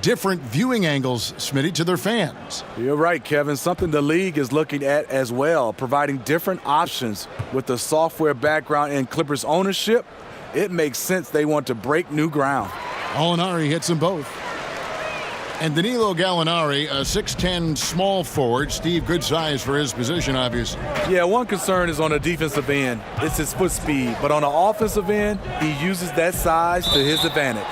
different viewing angles, Smitty, to their fans. You're right, Kevin. Something the league is looking at as well, providing different options with the software background and Clippers ownership. It makes sense they want to break new ground. Gallinari hits them both. And Danilo Gallinari, a 6'10 small forward. Steve, good size for his position, obviously. Yeah, one concern is on the defensive end. It's his foot speed. But on the offensive end, he uses that size to his advantage.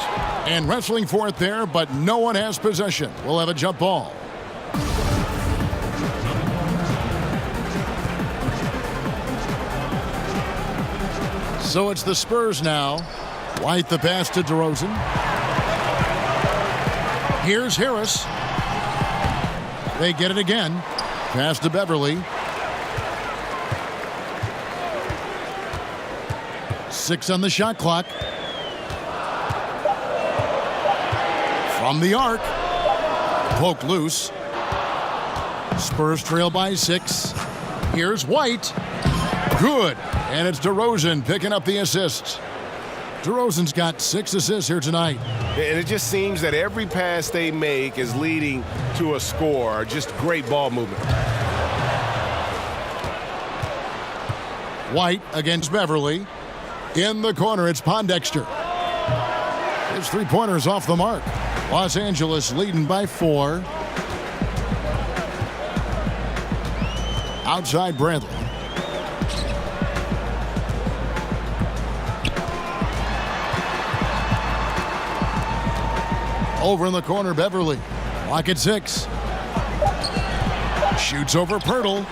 And wrestling for it there, but no one has possession. We'll have a jump ball. So it's the Spurs now. White the pass to DeRozan. Here's Harris. They get it again. Pass to Beverly. 6 on the shot clock. From the arc. Poke loose. Spurs trail by 6. Here's White. Good. And it's DeRozan picking up the assists. DeRozan's got 6 assists here tonight. And it just seems that every pass they make is leading to a score. Just great ball movement. White against Beverly. In the corner, it's Pondexter. His three-pointer's off the mark. Los Angeles leading by 4. Outside Bradley. Over in the corner, Beverly. Lock at 6. Shoots over Pirtle.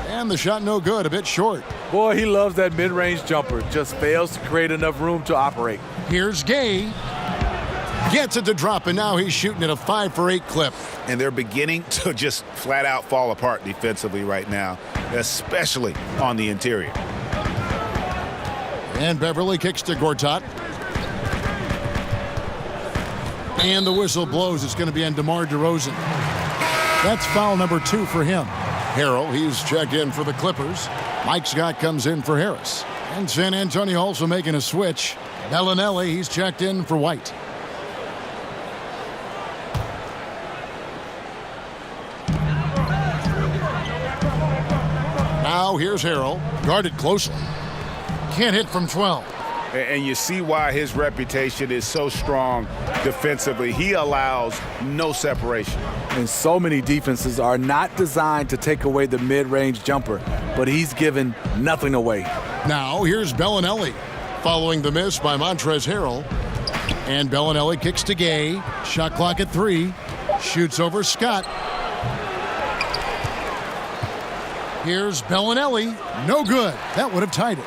And the shot no good, a bit short. Boy, he loves that mid-range jumper. Just fails to create enough room to operate. Here's Gay. Gets it to drop, and now he's shooting at a 5 for 8 clip. And they're beginning to just flat out fall apart defensively right now, especially on the interior. And Beverly kicks to Gortat. And the whistle blows. It's going to be on DeMar DeRozan. That's foul number 2 for him. Harrell, he's checked in for the Clippers. Mike Scott comes in for Harris. And San Antonio also making a switch. Bellinelli, he's checked in for White. Now here's Harrell, guarded closely. Can't hit from 12. And you see why his reputation is so strong defensively. He allows no separation. And so many defenses are not designed to take away the mid-range jumper, but he's given nothing away. Now here's Bellinelli, following the miss by Montrezl Harrell. And Bellinelli kicks to Gay. Shot clock at 3. Shoots over Scott. Here's Bellinelli. No good. That would have tied it.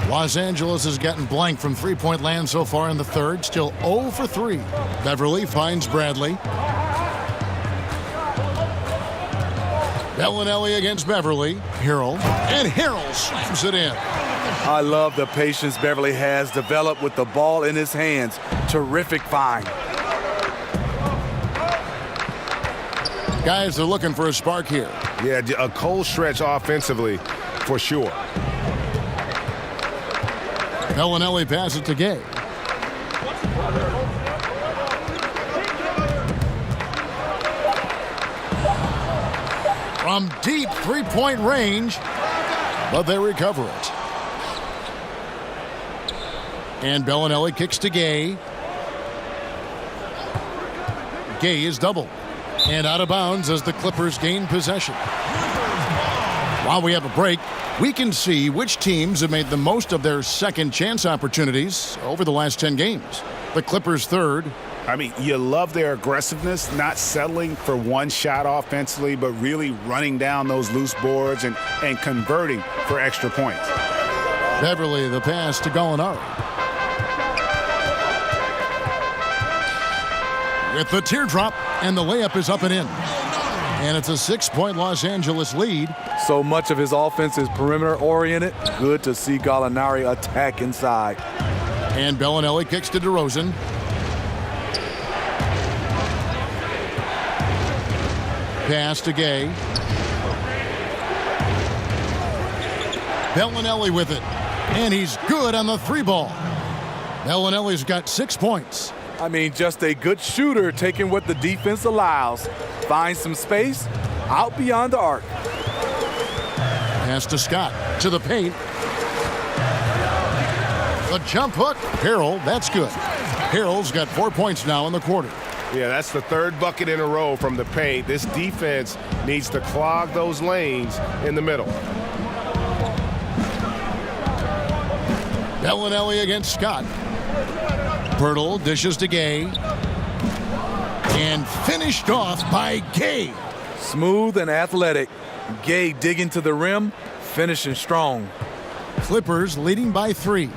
Los Angeles has gotten blank from three-point land so far in the third. Still 0 for 3. Beverly finds Bradley. Bellinelli against Beverly. Harrell. And Harrell slams it in. I love the patience Beverly has developed with the ball in his hands. Terrific find. Guys are looking for a spark here. Yeah, a cold stretch offensively for sure. Bellinelli passes it to Gay. From deep three-point range, but they recover it. And Bellinelli kicks to Gay. Gay is doubled. And out of bounds as the Clippers gain possession. While we have a break, we can see which teams have made the most of their second chance opportunities over the last 10 games. The Clippers third. I mean, you love their aggressiveness, not settling for one shot offensively, but really running down those loose boards and converting for extra points. Beverly, the pass to Gallinari. With the teardrop, and the layup is up and in. And it's a 6-point Los Angeles lead. So much of his offense is perimeter-oriented. Good to see Gallinari attack inside. And Bellinelli kicks to DeRozan. Pass to Gay. Bellinelli with it. And he's good on the 3-ball. Bellinelli's got 6 points. I mean, just a good shooter taking what the defense allows. Finds some space out beyond the arc. Pass to Scott. To the paint. The jump hook. Harrell, that's good. Harrell's got 4 points now in the quarter. Yeah, that's the third bucket in a row from the paint. This defense needs to clog those lanes in the middle. Bellinelli against Scott. Pirtle dishes to Gay. And finished off by Gay. Smooth and athletic. Gay digging to the rim, finishing strong. Clippers leading by 3.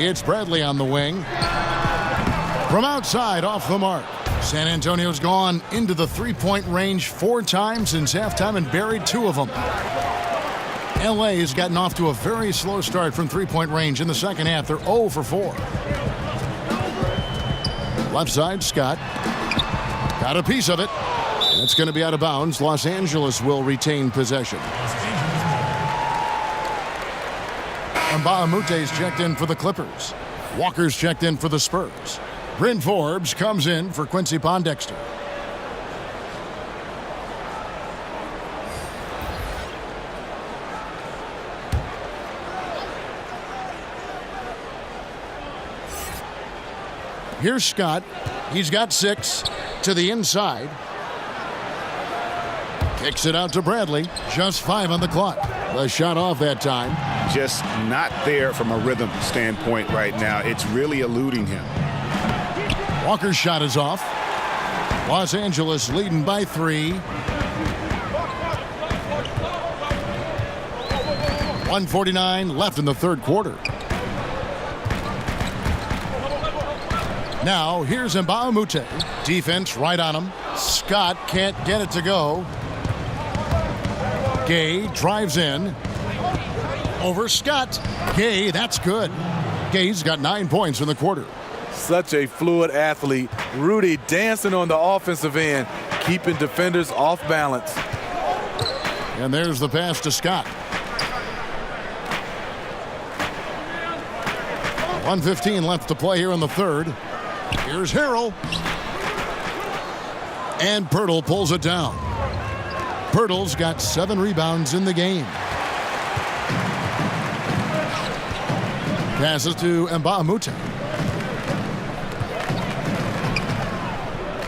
It's Bradley on the wing. From outside, off the mark. San Antonio's gone into the 3-point range 4 times since halftime and buried 2 of them. LA has gotten off to a very slow start from 3-point range in the second half. They're 0 for 4. Left side, Scott. Got a piece of it. That's going to be out of bounds. Los Angeles will retain possession. Mbaamute's checked in for the Clippers. Walker's checked in for the Spurs. Bryn Forbes comes in for Quincy Pondexter. Here's Scott. He's got 6 to the inside. Kicks it out to Bradley. Just 5 on the clock. The shot off that time. Just not there from a rhythm standpoint right now. It's really eluding him. Walker's shot is off. Los Angeles leading by 3. 1:49 left in the third quarter. Now, here's Mbaamute. Defense right on him. Scott can't get it to go. Gay drives in. Over Scott. Gay, that's good. Gay's got 9 points in the quarter. Such a fluid athlete. Rudy dancing on the offensive end, keeping defenders off balance. And there's the pass to Scott. 1:15 left to play here in the third. Here's Harrell. And Pirtle pulls it down. Pirtle's got 7 rebounds in the game. Passes to Mbaamute.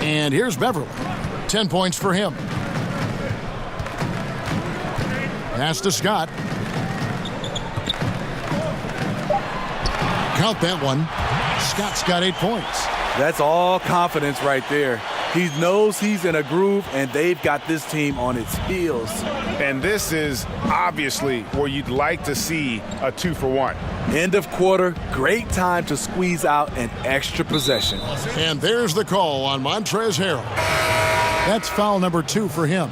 And here's Beverly. 10 points for him. Pass to Scott. Count that one. Scott's got 8 points. That's all confidence right there. He knows he's in a groove, and they've got this team on its heels. And this is obviously where you'd like to see a 2-for-1. End of quarter, great time to squeeze out an extra possession. And there's the call on Montrezl Harrell. That's foul number 2 for him.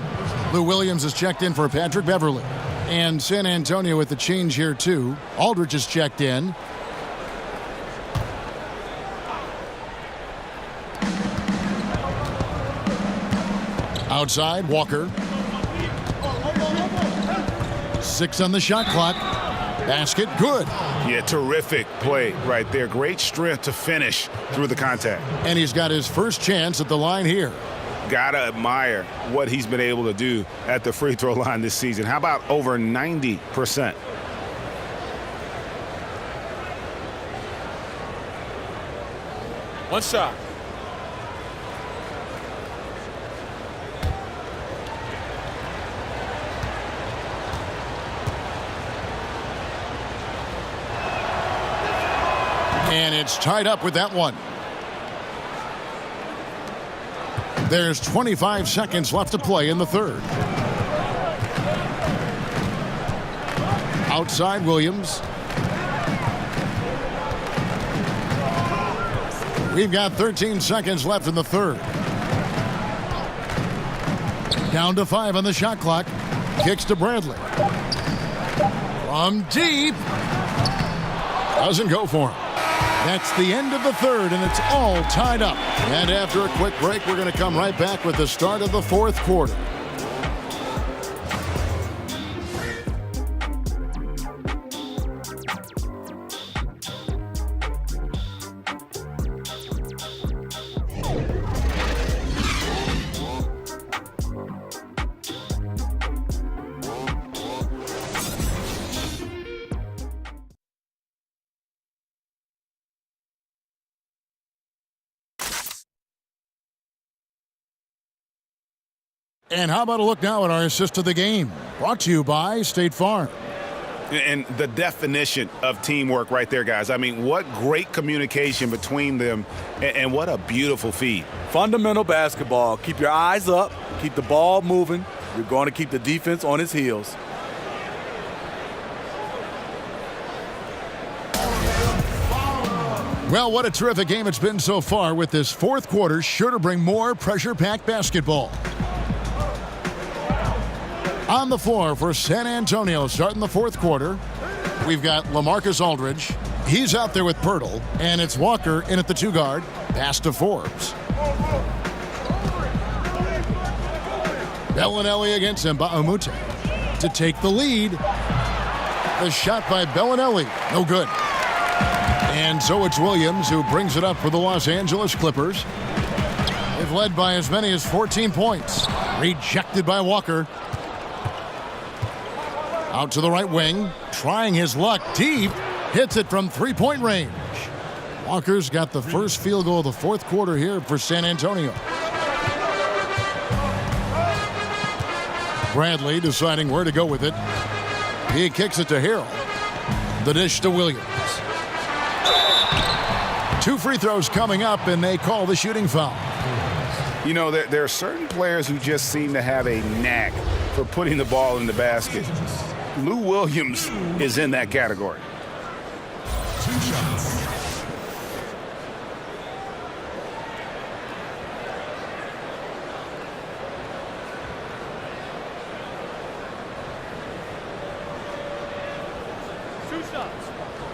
Lou Williams is checked in for Patrick Beverly. And San Antonio with the change here too. Aldridge is checked in. Outside, Walker. 6 on the shot clock. Basket, good. Yeah, terrific play right there. Great strength to finish through the contact. And he's got his first chance at the line here. Gotta admire what he's been able to do at the free throw line this season. How about over 90%? One shot. And it's tied up with that one. There's 25 seconds left to play in the third. Outside, Williams. We've got 13 seconds left in the third. Down to 5 on the shot clock. Kicks to Bradley. From deep. Doesn't go for him. That's the end of the third, and it's all tied up. And after a quick break, we're going to come right back with the start of the fourth quarter. And how about a look now at our assist of the game? Brought to you by State Farm. And the definition of teamwork right there, guys. I mean, what great communication between them, and what a beautiful feed. Fundamental basketball. Keep your eyes up. Keep the ball moving. You're going to keep the defense on its heels. Well, what a terrific game it's been so far, with this fourth quarter sure to bring more pressure-packed basketball. On the floor for San Antonio starting the fourth quarter, we've got LaMarcus Aldridge. He's out there with Pirtle, and it's Walker in at the 2-guard. Pass to Forbes. Bellinelli against Mba'amute to take the lead. The shot by Bellinelli, no good. And so it's Williams who brings it up for the Los Angeles Clippers. They've led by as many as 14 points. Rejected by Walker. Out to the right wing, trying his luck deep. Hits it from three-point range. Walker's got the first field goal of the fourth quarter here for San Antonio. Bradley deciding where to go with it. He kicks it to Harrell. The dish to Williams. 2 free throws coming up, and they call the shooting foul. You know, there are certain players who just seem to have a knack for putting the ball in the basket. Lou Williams is in that category. 2 shots.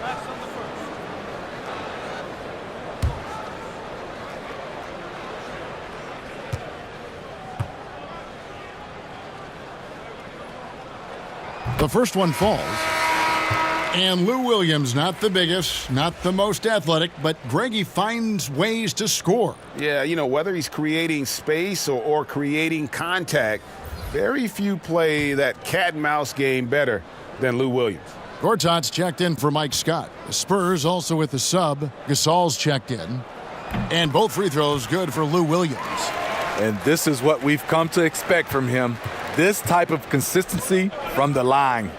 That's on the first. The first one falls. And Lou Williams, not the biggest, not the most athletic, but Greggy finds ways to score. Yeah, you know, whether he's creating space or creating contact, very few play that cat and mouse game better than Lou Williams. Gortat's checked in for Mike Scott. The Spurs also with the sub. Gasol's checked in. And both free throws good for Lou Williams. And this is what we've come to expect from him. This type of consistency from the line.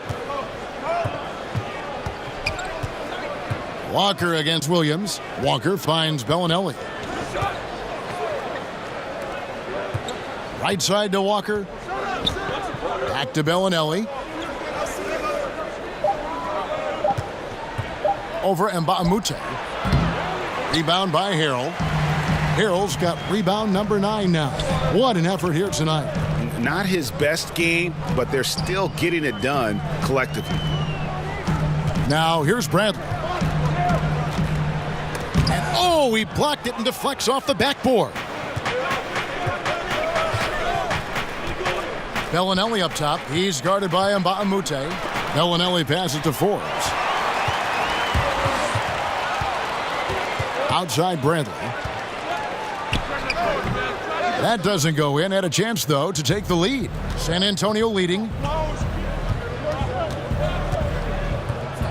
Walker against Williams. Walker finds Bellinelli. Right side to Walker. Back to Bellinelli. Over Mba'amute. Rebound by Harrell. Harrell's got rebound number 9 now. What an effort here tonight. Not his best game, but they're still getting it done collectively. Now here's Bradley. And oh, he blocked it and deflects off the backboard. Bellinelli up top. He's guarded by Mba'amute. Bellinelli passes to Forbes. Outside Bradley. That doesn't go in. Had a chance, though, to take the lead. San Antonio leading.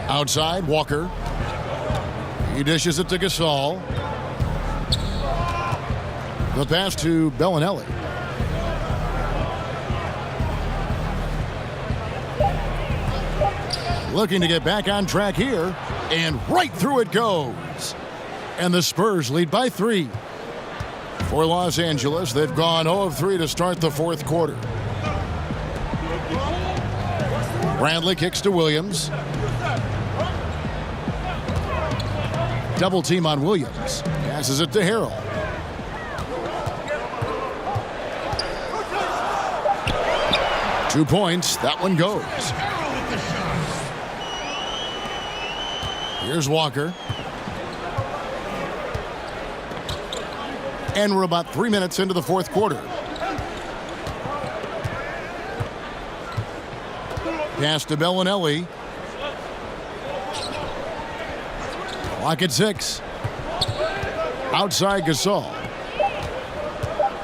Outside, Walker. He dishes it to Gasol. The pass to Bellinelli. Looking to get back on track here. And right through it goes. And the Spurs lead by 3. For Los Angeles, they've gone 0 of 3 to start the fourth quarter. Bradley kicks to Williams. Double team on Williams. Passes it to Harrell. Two points. That one goes. Here's Walker. And we're about 3 minutes into the fourth quarter. Pass to Bellinelli. Clock at 6. Outside Gasol.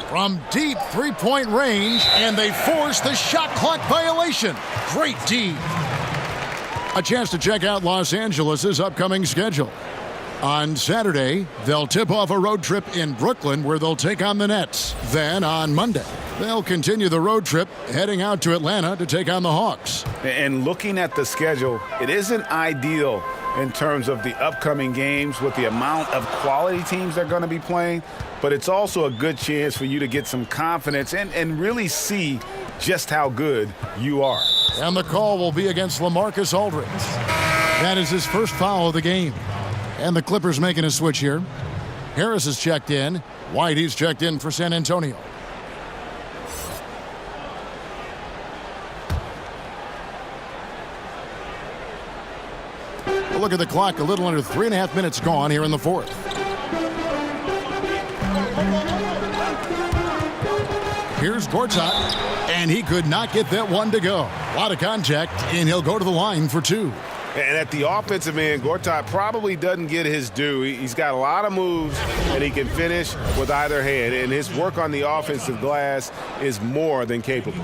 From deep three-point range, and they force the shot clock violation. Great D. A chance to check out Los Angeles' upcoming schedule. On Saturday, they'll tip off a road trip in Brooklyn where they'll take on the Nets. Then on Monday, they'll continue the road trip heading out to Atlanta to take on the Hawks. And looking at the schedule, it isn't ideal in terms of the upcoming games with the amount of quality teams they're going to be playing, but it's also a good chance for you to get some confidence and really see just how good you are. And the call will be against LaMarcus Aldridge. That is his first foul of the game. And the Clippers making a switch here. Harris is checked in. White, he's checked in for San Antonio. We'll look at the clock. A little under 3.5 minutes gone here in the fourth. Here's Gortat, and he could not get that one to go. A lot of contact, and he'll go to the line for two. And at the offensive end, Gortat probably doesn't get his due. He's got a lot of moves, and he can finish with either hand. And his work on the offensive glass is more than capable.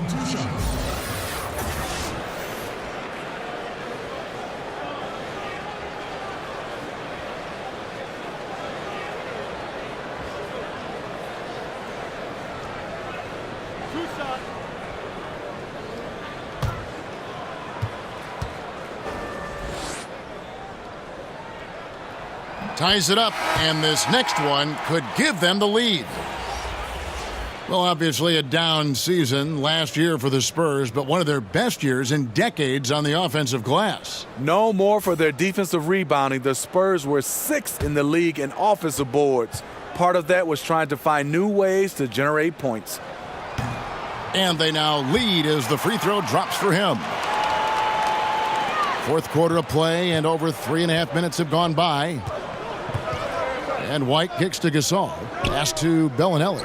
Ties it up, and this next one could give them the lead. Well, obviously a down season last year for the Spurs, but one of their best years in decades on the offensive glass. No more for their defensive rebounding. The Spurs were 6th in the league in offensive boards. Part of that was trying to find new ways to generate points. And they now lead as the free throw drops for him. Fourth quarter of play, and over 3.5 minutes have gone by. And White kicks to Gasol. Pass to Bellinelli.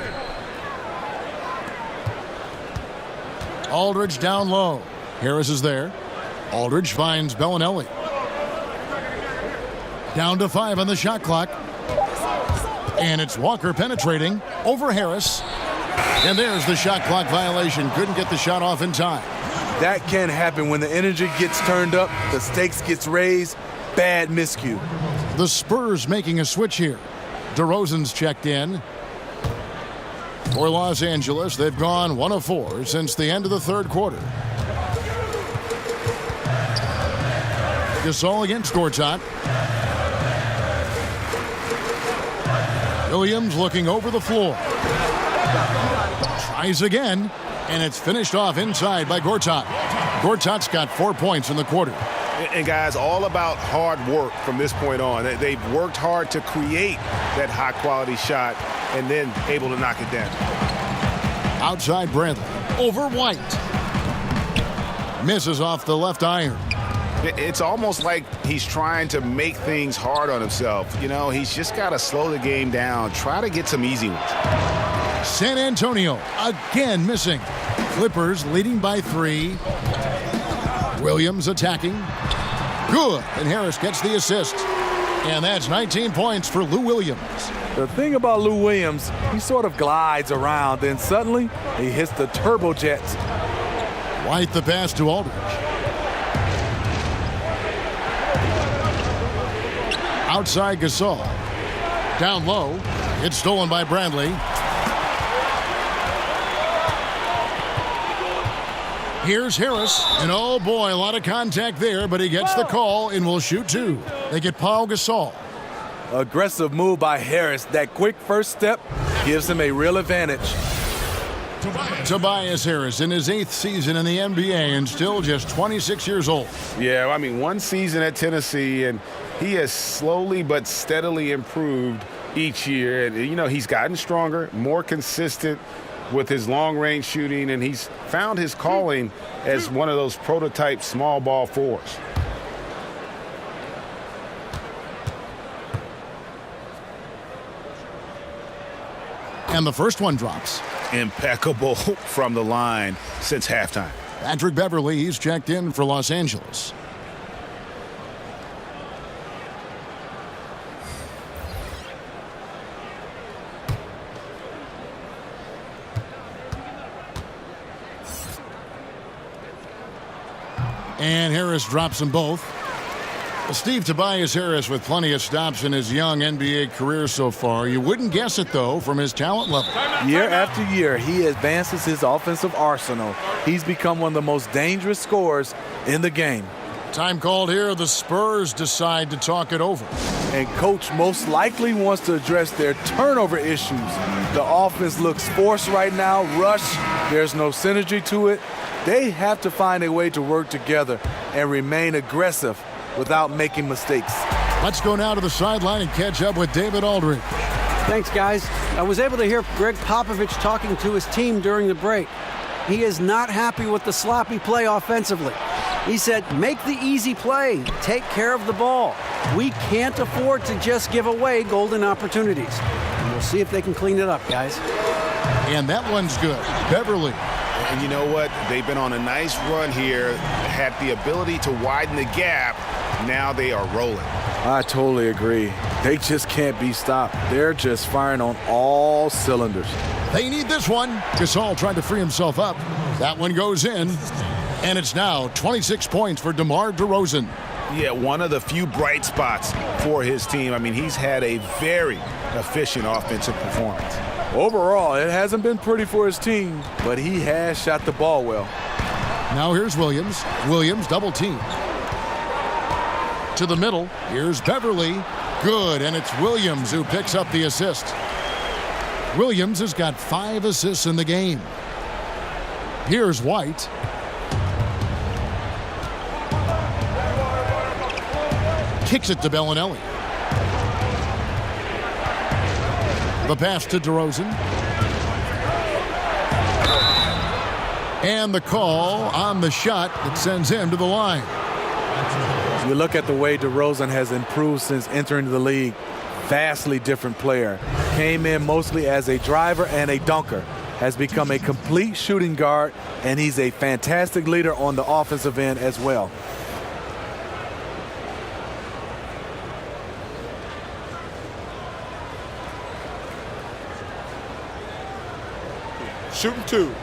Aldridge down low. Harris is there. Aldridge finds Bellinelli. Down to 5 on the shot clock. And it's Walker penetrating over Harris. And there's the shot clock violation. Couldn't get the shot off in time. That can happen when the energy gets turned up, the stakes gets raised. Bad miscue. The Spurs making a switch here. DeRozan's checked in. For Los Angeles, they've gone 1 of 4 since the end of the third quarter. Gasol against Gortat. Williams looking over the floor. Tries again, and it's finished off inside by Gortat. Gortat's got 4 points in the quarter. And guys, all about hard work from this point on. They've worked hard to create that high-quality shot and then able to knock it down. Outside Bradley. Over White. Misses off the left iron. It's almost like he's trying to make things hard on himself. You know, he's just got to slow the game down. Try to get some easy ones. San Antonio again missing. Clippers leading by 3. Williams attacking. Good. And Harris gets the assist. And that's 19 points for Lou Williams. The thing about Lou Williams, he sort of glides around, then suddenly he hits the turbojet. White the pass to Aldridge. Outside Gasol. Down low. It's stolen by Bradley. Here's Harris, and oh boy, a lot of contact there, but he gets the call and will shoot 2. They get Paul Gasol. Aggressive move by Harris. That quick first step gives him a real advantage. Tobias Harris in his 8th season in the NBA and still just 26 years old. Yeah, I mean, 1 season at Tennessee, and he has slowly but steadily improved each year. And, you know, he's gotten stronger, more consistent with his long-range shooting, and he's found his calling as one of those prototype small ball 4s. And the first one drops. Impeccable from the line since halftime. Patrick Beverley, he's checked in for Los Angeles. And Harris drops them both. Steve, Tobias Harris with plenty of stops in his young NBA career so far. You wouldn't guess it, though, from his talent level. Year after year, he advances his offensive arsenal. He's become one of the most dangerous scorers in the game. Time called here. The Spurs decide to talk it over. And coach most likely wants to address their turnover issues. The offense looks forced right now, rush. There's no synergy to it. They have to find a way to work together and remain aggressive without making mistakes. Let's go now to the sideline and catch up with David Aldridge. Thanks, guys. I was able to hear Greg Popovich talking to his team during the break. He is not happy with the sloppy play offensively. He said, make the easy play. Take care of the ball. We can't afford to just give away golden opportunities. And we'll see if they can clean it up, guys. And that one's good. Beverly. And you know what? They've been on a nice run here, had the ability to widen the gap. Now they are rolling. I totally agree. They just can't be stopped. They're just firing on all cylinders. They need this one. Gasol tried to free himself up. That one goes in. And it's now 26 points for DeMar DeRozan. Yeah, one of the few bright spots for his team. I mean, he's had a very efficient offensive performance. Overall, it hasn't been pretty for his team, but he has shot the ball well. Now here's Williams. Williams double team. To the middle. Here's Beverly. Good, and it's Williams who picks up the assist. Williams has got 5 assists in the game. Here's White. Kicks it to Bellinelli. The pass to DeRozan. And the call on the shot that sends him to the line. You look at the way DeRozan has improved since entering the league. Vastly different player. Came in mostly as a driver and a dunker. Has become a complete shooting guard, and he's a fantastic leader on the offensive end as well. Shooting 2.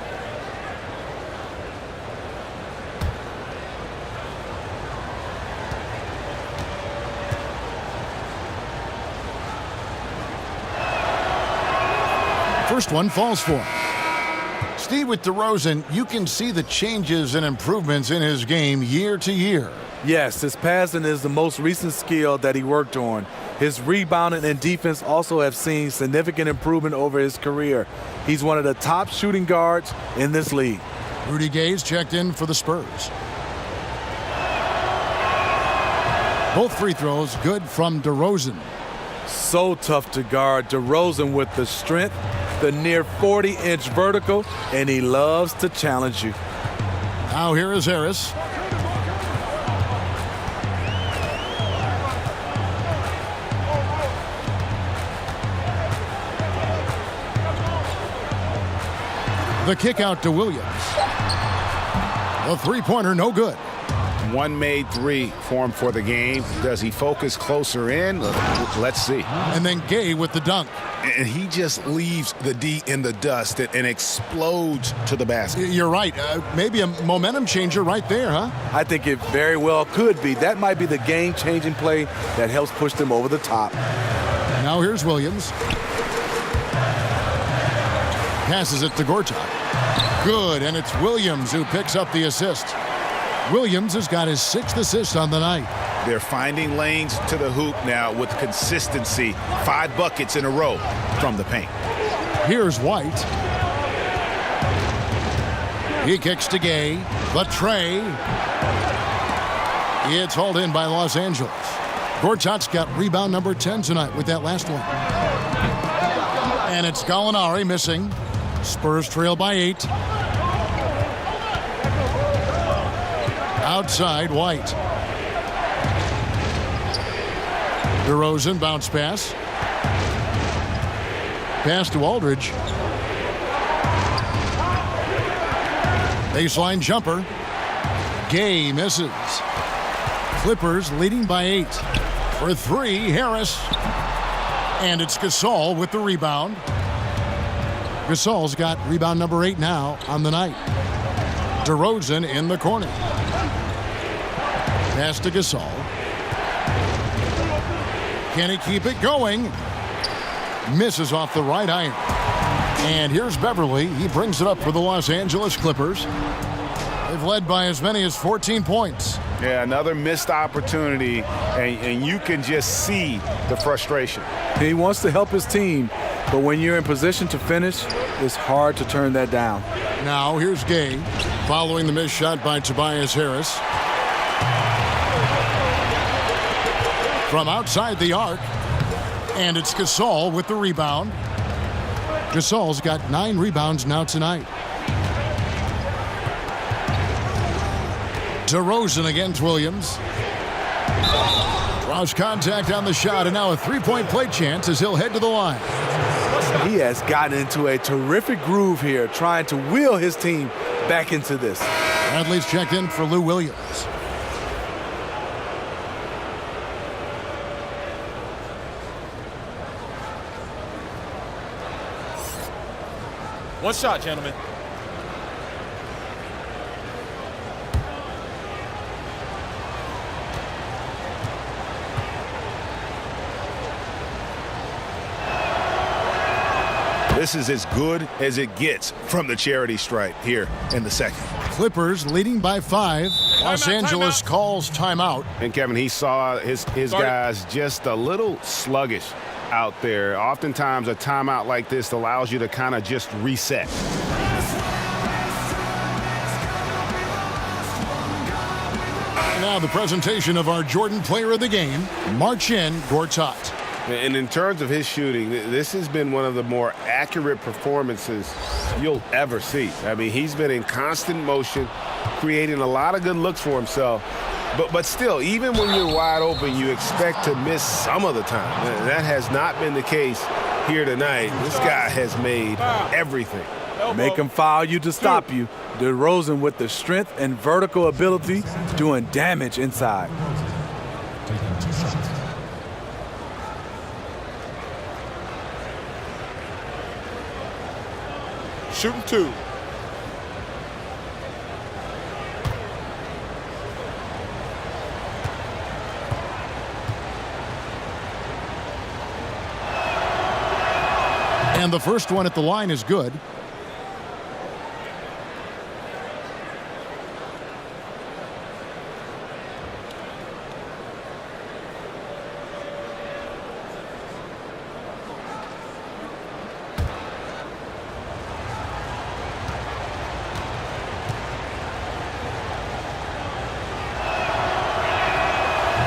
First one falls for him. Steve, with DeRozan, you can see the changes and improvements in his game year to year. Yes, his passing is the most recent skill that he worked on. His rebounding and defense also have seen significant improvement over his career. He's one of the top shooting guards in this league. Rudy Gay's checked in for the Spurs. Both free throws good from DeRozan. So tough to guard. DeRozan with the strength, the near 40-inch vertical, and he loves to challenge you. Now here is Harris. The kick out to Williams. The three-pointer no good. One made 3 for him for the game. Does he focus closer in? Let's see. And then Gay with the dunk. And he just leaves the D in the dust and explodes to the basket. You're right. Maybe a momentum changer right there, huh? I think it very well could be. That might be the game-changing play that helps push them over the top. Now here's Williams. Passes it to Gortat. Good, and it's Williams who picks up the assist. Williams has got his 6th assist on the night. They're finding lanes to the hoop now with consistency. 5 buckets in a row from the paint. Here's White. He kicks to Gay. The tray. It's hauled in by Los Angeles. Gortat's got rebound number 10 tonight with that last one. And it's Gallinari missing. Spurs trail by 8. Outside, White. DeRozan bounce pass. Pass to Aldridge. Baseline jumper. Gay misses. Clippers leading by 8. For 3, Harris. And it's Gasol with the rebound. Gasol's got rebound number 8 now on the night. DeRozan in the corner. Pass to Gasol. Can he keep it going? Misses off the right iron. And here's Beverly. He brings it up for the Los Angeles Clippers. They've led by as many as 14 points. Yeah, another missed opportunity, and you can just see the frustration. He wants to help his team, but when you're in position to finish, it's hard to turn that down. Now here's Gay, following the missed shot by Tobias Harris. From outside the arc, and it's Gasol with the rebound. Gasol's got 9 rebounds now tonight. DeRozan against Williams. Draws contact on the shot, and now a three-point play chance as he'll head to the line. He has gotten into a terrific groove here, trying to wheel his team back into this. Bradley's checked in for Lou Williams. One shot, gentlemen. This is as good as it gets from the charity stripe here in the second. Clippers leading by 5. Los Angeles calls timeout. And Kevin, he saw his guys just a little sluggish out there. Oftentimes a timeout like this allows you to kind of just reset. Now the presentation of our Jordan Player of the Game, Marcin Gortat. And in terms of his shooting, this has been one of the more accurate performances you'll ever see. I mean, he's been in constant motion, creating a lot of good looks for himself. But still, even when you're wide open, you expect to miss some of the time. That has not been the case here tonight. This guy has made everything. Make him foul you to stop you. DeRozan with the strength and vertical ability, doing damage inside. Shooting 2. And the first one at the line is good.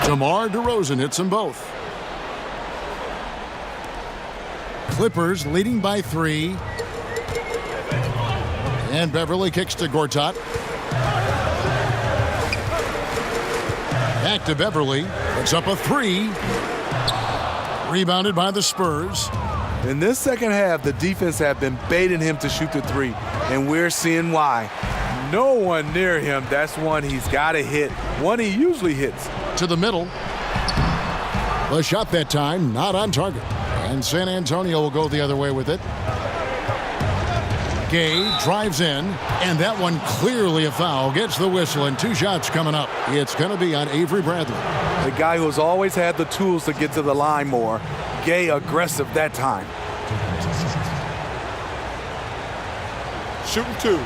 DeMar DeRozan hits them both. Clippers leading by 3. And Beverly kicks to Gortat. Back to Beverly. Puts up a 3. Rebounded by the Spurs. In this second half, the defense have been baiting him to shoot the 3, and we're seeing why. No one near him. That's one he's got to hit. One he usually hits. To the middle. The shot that time not on target. And San Antonio will go the other way with it. Gay drives in, and that one clearly a foul. Gets the whistle, and 2 shots coming up. It's going to be on Avery Bradley. The guy who's always had the tools to get to the line more. Gay aggressive that time. Shooting 2.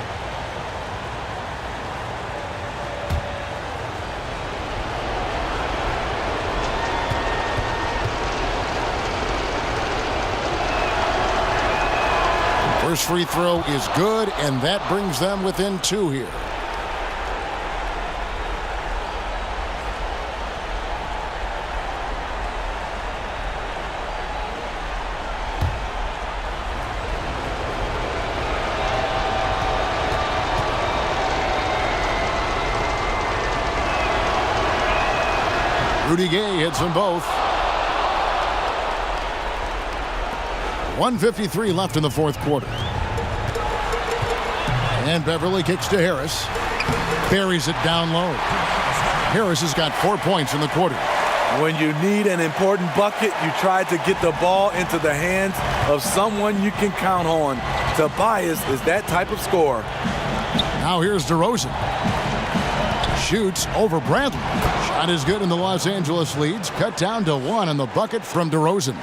First free throw is good, and that brings them within 2 here. Rudy Gay hits them both. 1:53 left in the fourth quarter. And Beverly kicks to Harris. Buries it down low. Harris has got 4 points in the quarter. When you need an important bucket, you try to get the ball into the hands of someone you can count on. Tobias is that type of scorer. Now here's DeRozan. shoots over Bradley. Shot is good, and the Los Angeles leads cut down to 1 on the bucket from DeRozan.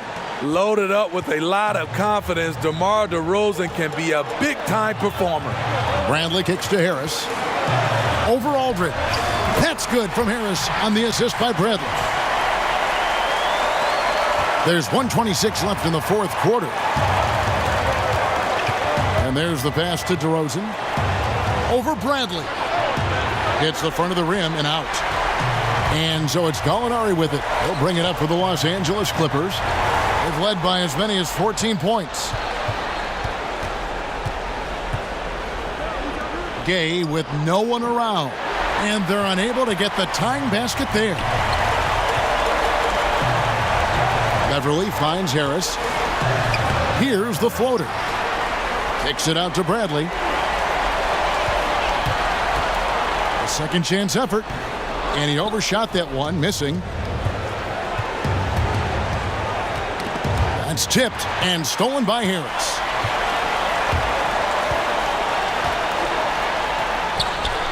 Loaded up with a lot of confidence, DeMar DeRozan can be a big-time performer. Bradley kicks to Harris. Over Aldridge. That's good from Harris on the assist by Bradley. There's 1:26 left in the fourth quarter. And there's the pass to DeRozan. Over Bradley. Hits the front of the rim and out. And so it's Gallinari with it. He'll bring it up for the Los Angeles Clippers. They've led by as many as 14 points. Gay with no one around. And they're unable to get the tying basket there. Beverly finds Harris. Here's the floater. Kicks it out to Bradley. A second chance effort. And he overshot that one, missing. That's tipped and stolen by Harris.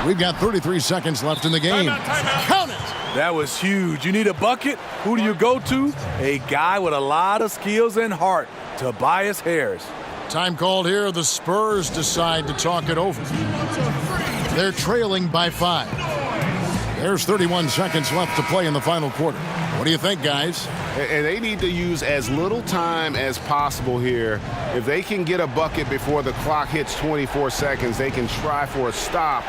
We've got 33 seconds left in the game. Timeout. Count it! That was huge. You need a bucket? Who do you go to? A guy with a lot of skills and heart, Tobias Harris. Time called here. The Spurs decide to talk it over. They're trailing by 5. There's 31 seconds left to play in the final quarter. What do you think, guys? And they need to use as little time as possible here. If they can get a bucket before the clock hits 24 seconds, they can try for a stop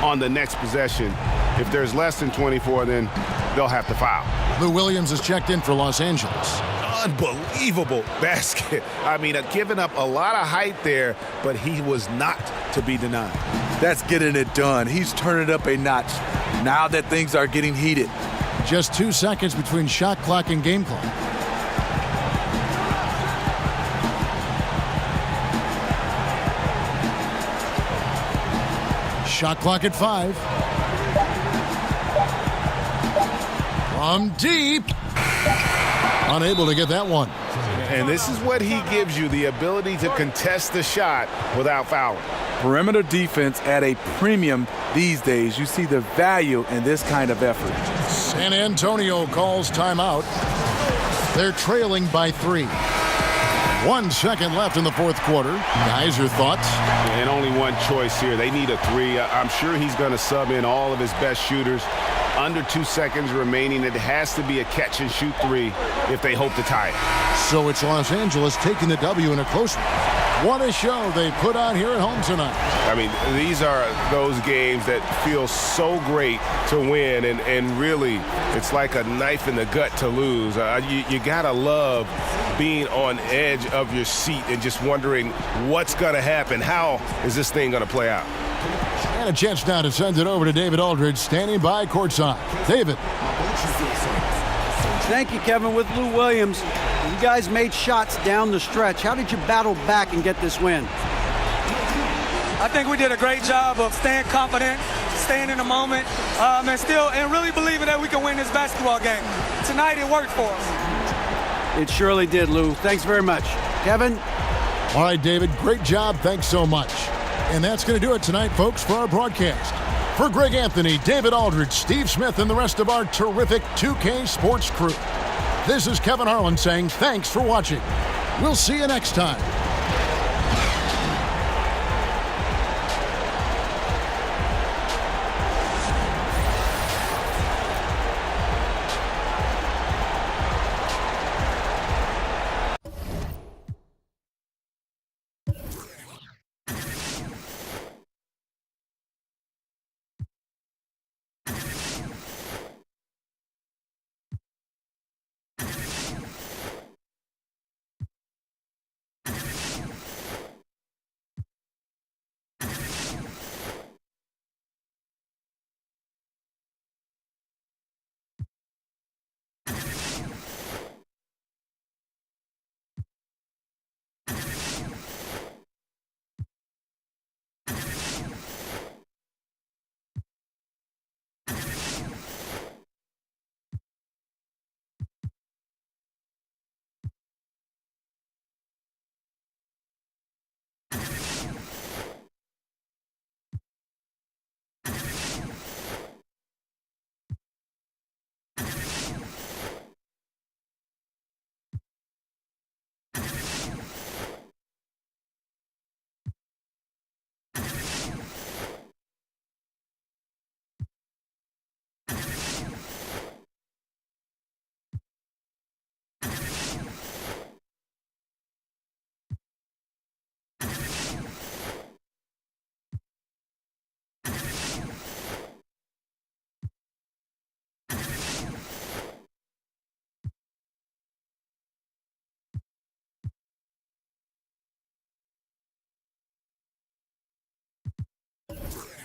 on the next possession. If there's less than 24, then they'll have to foul. Lou Williams is checked in for Los Angeles. Unbelievable basket. I mean, giving up a lot of height there, but he was not to be denied. That's getting it done. He's turning it up a notch now that things are getting heated. Just 2 seconds between shot clock and game clock. Shot clock at 5. From deep. Unable to get that one. And this is what he gives you, the ability to contest the shot without fouling. Perimeter defense at a premium these days. You see the value in this kind of effort. San Antonio calls timeout. They're trailing by 3. 1 second left in the fourth quarter. Guys, your thoughts? And only one choice here. They need a 3. I'm sure he's going to sub in all of his best shooters. Under 2 seconds remaining. It has to be a catch-and-shoot 3 if they hope to tie it. So it's Los Angeles taking the W in a close one. What a show they put on here at home tonight. I mean, these are those games that feel so great to win, and really, it's like a knife in the gut to lose. You gotta love being on edge of your seat and just wondering what's gonna happen. How is this thing gonna play out? And a chance now to send it over to David Aldridge, standing by courtside. David. Thank you, Kevin. With Lou Williams, you guys made shots down the stretch. How did you battle back and get this win? I think we did a great job of staying confident, staying in the moment, and really believing that we can win this basketball game. Tonight it worked for us. It surely did, Lou. Thanks very much. Kevin? All right, David, great job. Thanks so much. And that's going to do it tonight, folks, for our broadcast. For Greg Anthony, David Aldridge, Steve Smith, and the rest of our terrific 2K Sports crew, this is Kevin Harlan saying thanks for watching. We'll see you next time. it.